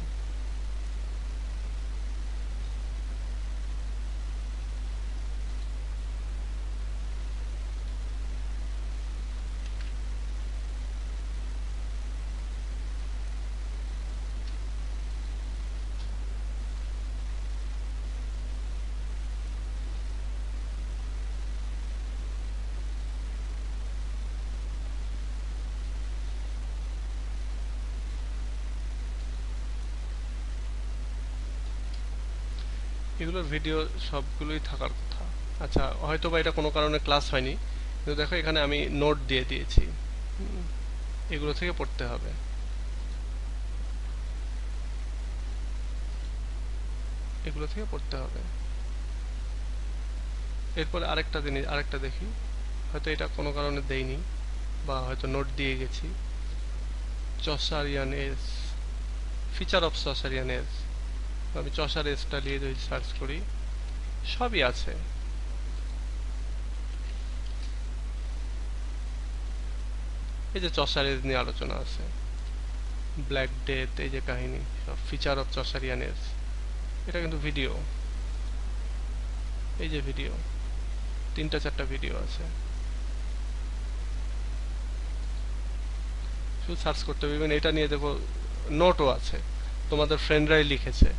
এগুলোর ভিডিও সবগুলোই থাকার কথা। আচ্ছা, হয়তো বা এটা কোনো কারণে ক্লাস হয়নি, কিন্তু দেখো এখানে আমি নোট দিয়ে দিয়েছি, এগুলো থেকে পড়তে হবে। এগুলো থেকে পড়তে হবে। এরপরে আরেকটা জিনিস, আরেকটা দেখি, হয়তো এটা কোনো কারণে দেইনি বা হয়তো নোট দিয়ে গেছি। চসারিয়ান এস, ফিচার অফ চসারিয়ান এস, আমি চসার এসটা নিয়ে যদি সার্চ করি, সবই আছে। এই যে চসার এজ নিয়ে আলোচনা আছে, ব্ল্যাক ডেথ, এই যে কাহিনী, সব ফিচার অফ চসারিয়ান এজ। এটা কিন্তু ভিডিও, এই যে ভিডিও, 3-4টা ভিডিও আছে, শুধু সার্চ করতে হবে। ইভেন এটা নিয়ে দেখো নোটও আছে, তোমাদের ফ্রেন্ডরাই লিখেছে,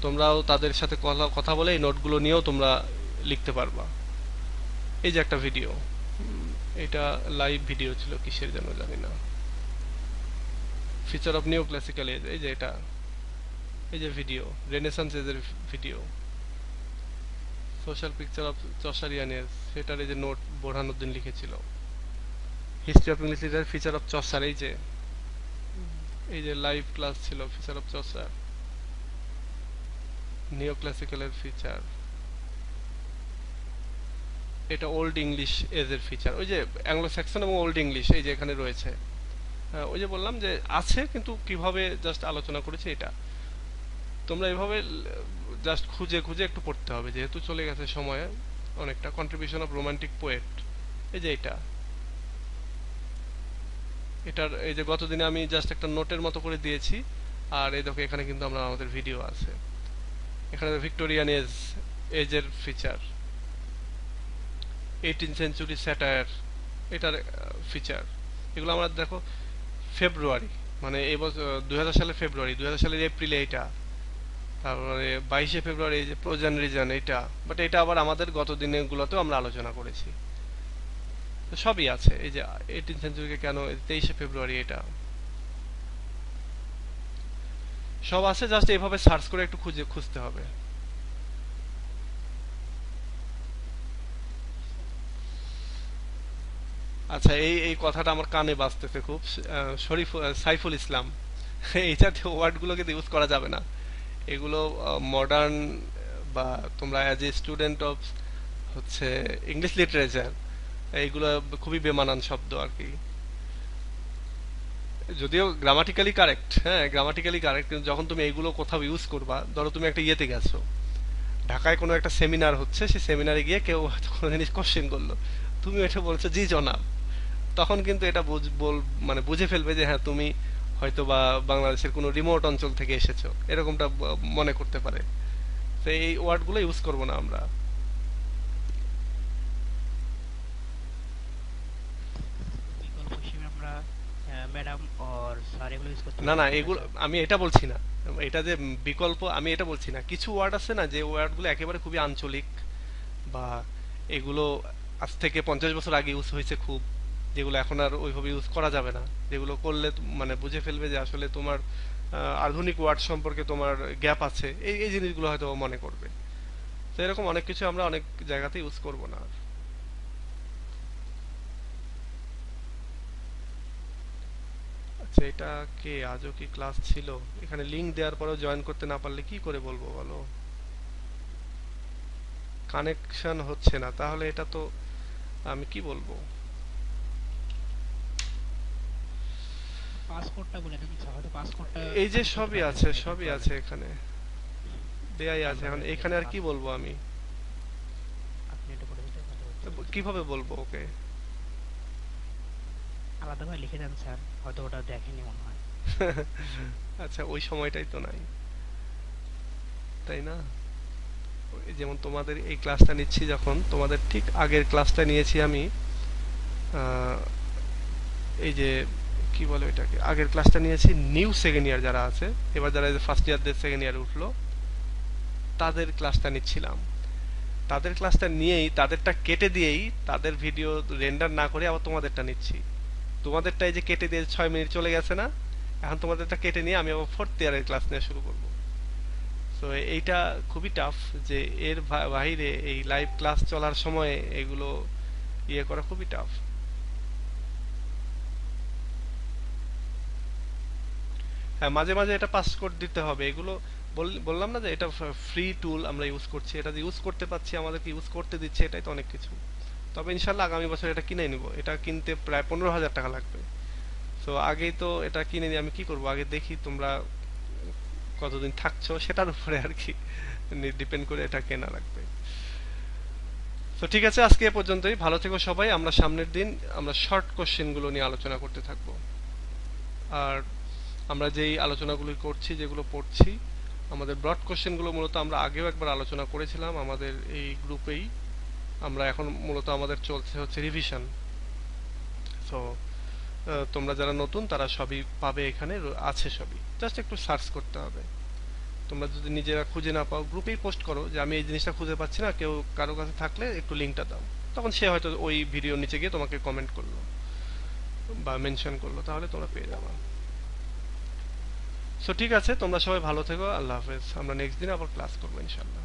তোমরাও তাদের সাথে কথা বলে এই নোটগুলো নিয়েও তোমরা লিখতে পারবা। এই যে একটা ভিডিও, এটা লাইভ ভিডিও ছিল, কিসের জন্য জানি না, feature of new classical age, এই যে এটা, এই যে ভিডিও, রেনেসান্স এজের video, social picture of Chaucerian age, সেটার এই যে নোট বোরহানুদ্দিন লিখেছিল। History of English literature feature of Chaucer, এই যে লাইভ ক্লাস ছিল ফিচার অফ চসার, নিও ক্লাসিক্যালের ফিচার, এটা ওল্ড ইংলিশ এজের ফিচার, ওই যে অ্যাংলো স্যাক্সন এবং ওল্ড ইংলিশ, এই যে এখানে রয়েছে। ওই যে বললাম যে আছে, কিন্তু কিভাবে জাস্ট আলোচনা করেছি এটা। তোমরা এভাবে জাস্ট খুঁজে খুঁজে একটু পড়তে হবে, যেহেতু চলে গেছে সময়ে অনেকটা। কন্ট্রিবিউশন অফ রোমান্টিক পোয়েট, এই যে এটা, এটার এই যে গতদিনে আমি জাস্ট একটা নোটের মতো করে দিয়েছি। আর এই দেখো এখানে কিন্তু আমরা আমাদের ভিডিও আছে, এখানে ভিক্টোরিয়ান এজের ফিচার, 18th সেঞ্চুরি স্যাটায়ার, এটার ফিচার। এগুলো আমরা দেখো ফেব্রুয়ারি, মানে এই বছর 2000 সালের ফেব্রুয়ারি, 2000 সালের এপ্রিলে এটা, তারপরে 22শে ফেব্রুয়ারি এই যে প্রোজন রিজন এটা। বাট এটা আবার আমাদের গত দিনগুলোতেও আমরা আলোচনা করেছি, তো সবই আছে। এই যে 18th সেঞ্চুরিকে কেন, 23শে ফেব্রুয়ারি, এটা সব আছে। জাস্ট এইভাবে সার্চ করে একটু খুঁজতে হবে। আচ্ছা, এই এই কথাটা আমার কানে বাজতেছে খুব, সাইফুল ইসলাম, এই জাতীয় ওয়ার্ডগুলো কিন্তু ইউজ করা যাবে না। এগুলো মডার্ন, বা তোমরা অ্যাজ এ স্টুডেন্ট অফ হচ্ছে ইংলিশ লিটারেচার, এইগুলো খুবই বেমানান শব্দ আর কি। যদিও গ্রামাটিক্যালি কারেক্ট, হ্যাঁ গ্রামাটিক্যালি কারেক্ট, কিন্তু যখন তুমি এইগুলো কোথাও ইউজ করবা, ধরো তুমি একটা ইয়েতে গেছো, ঢাকায় কোনো একটা সেমিনার হচ্ছে, সেই সেমিনারে গিয়ে কেউ হয়তো কোনো জিনিস কোশ্চেন করলো, তুমি এটা বলছো জি জনাব, তখন কিন্তু এটা মানে বুঝে ফেলবে যে হ্যাঁ তুমি হয়তো বা বাংলাদেশের কোনো রিমোট অঞ্চল থেকে এসেছো, এরকমটা মনে করতে পারে। তো এই ওয়ার্ডগুলো ইউজ করবো না আমরা। বিকল্প হিসেবে আমরা ম্যাডাম অর স্যার এগুলো ইউজ করতে না পারি, না, তাই না এগুলো স্যার? আমি এটা বলছি না, এটা যে বিকল্প আমি এটা বলছি না। কিছু ওয়ার্ড আছে না, যে ওয়ার্ডগুলো একেবারে খুবই আঞ্চলিক, বা এগুলো আজ থেকে 50 বছর আগে ইউজ হয়েছে খুব, যেগুলো এখন আর ওইভাবে ইউজ করা যাবে না, যেগুলো করলে মানে বুঝে ফেলবে যে আসলে তোমার আধুনিক ওয়ার্ড সম্পর্কে তোমার গ্যাপ আছে, এই এই জিনিসগুলো হয়তো ও মনে করবে। তো এরকম অনেক কিছু আমরা অনেক জায়গাতে ইউজ করব না আর। আচ্ছা, এটা কে, আজও কি ক্লাস ছিল? এখানে লিংক দেওয়ার পরেও জয়েন করতে না পারলে কি করে বলবো বলো? কানেকশন হচ্ছে না, তাহলে এটা তো আমি কি বলবো? পাসকোডটা বলে দেন স্যার, হয়তো পাসকোডটা এই যে কপি করতে সবই পারবেন আছে, না, সবই এটার আছে প্রবলেম। এখানে, দেয়াই আছে। এখন এখানে আর কি বলবো আমি? আপনি এটা করে দিতে ভালো হতো। কিভাবে বলবো ওকে? আলাদাভাবে লিখে দেন স্যার, হয়তো ওটা দেখেনি মনে হয়। আচ্ছা, ওই সময়টাই তো নাই, তাই না? ওই যেমন তোমাদের এই ক্লাসটা নিচ্ছি, যখন তোমাদের ঠিক আগের ক্লাসটা নিয়েছি আমি, আহ, এই যে কি বলে এটাকে, আগের ক্লাসটা নিয়েছি নিউ সেকেন্ড ইয়ার যারা আছে, এবার যারা ফার্স্ট ইয়ারদের সেকেন্ড ইয়ার উঠলো তাদের ক্লাসটা নিচ্ছিলাম। তাদের ক্লাসটা নিয়েই, তাদেরটা কেটে দিয়েই, তাদের ভিডিও রেন্ডার না করে আবার তোমাদেরটা নিচ্ছি। তোমাদেরটা এই যে কেটে দিয়ে 6 মিনিট চলে গেছে না, এখন তোমাদেরটা কেটে নিয়ে আমি আবার ফোর্থ ইয়ারের ক্লাস নেওয়া শুরু করবো। তো এইটা খুবই টাফ, যে এর বাইরে এই লাইভ ক্লাস চলার সময় এগুলো ইয়ে করা খুবই টাফ। হ্যাঁ, মাঝে মাঝে এটা পাসকোড দিতে হবে। এগুলো বললাম না যে এটা ফ্রি টুল আমরা ইউজ করছি, এটা যে ইউজ করতে পাচ্ছি, আমাদেরকে ইউজ করতে দিচ্ছে, এটাই তো অনেক কিছু। তবে ইনশাল্লাহ আগামী বছর এটা কিনে নিব। এটা কিনতে প্রায় 15,000 টাকা লাগবে। তো আগেই তো এটা কিনে নিয়ে আমি কি করব? আগে দেখি তোমরা কতদিন থাকছো সেটার উপরে আর কি ডিপেন্ড করে এটা কেনা লাগবে। তো ঠিক আছে, আজকে এ পর্যন্তই। ভালো থেকো সবাই। আমরা সামনের দিন আমরা শর্ট কোশ্চেন গুলো নিয়ে আলোচনা করতে থাকবো। আর আমরা যেই আলোচনাগুলো করছি, যেগুলো পড়ছি, আমাদের ব্রড কোশ্চেন গুলো মূলত আমরা আগেও একবার আলোচনা করেছিলাম আমাদের এই গ্রুপেই। আমরা এখন মূলত আমাদের চলছে হচ্ছে রিভিশন। তো তোমরা যারা নতুন তারা সবই পাবে, এখানে আছে সবই, জাস্ট একটু সার্চ করতে হবে। তোমরা যদি নিজেরা খুঁজে না পাও, গ্রুপেই পোস্ট করো যে আমি এই জিনিসটা খুঁজে পাচ্ছি না, কেউ কারো কাছে থাকলে একটু লিঙ্কটা দাও। তখন সে হয়তো ওই ভিডিওর নিচে গিয়ে তোমাকে কমেন্ট করলো বা মেনশন করলো, তাহলে তোমরা পেয়ে যাবে। সো ঠিক আছে, তোমরা সবাই ভালো থেকো। আল্লাহ হাফেজ। আমরা নেক্সট দিন আবার ক্লাস করবো ইনশাল্লাহ।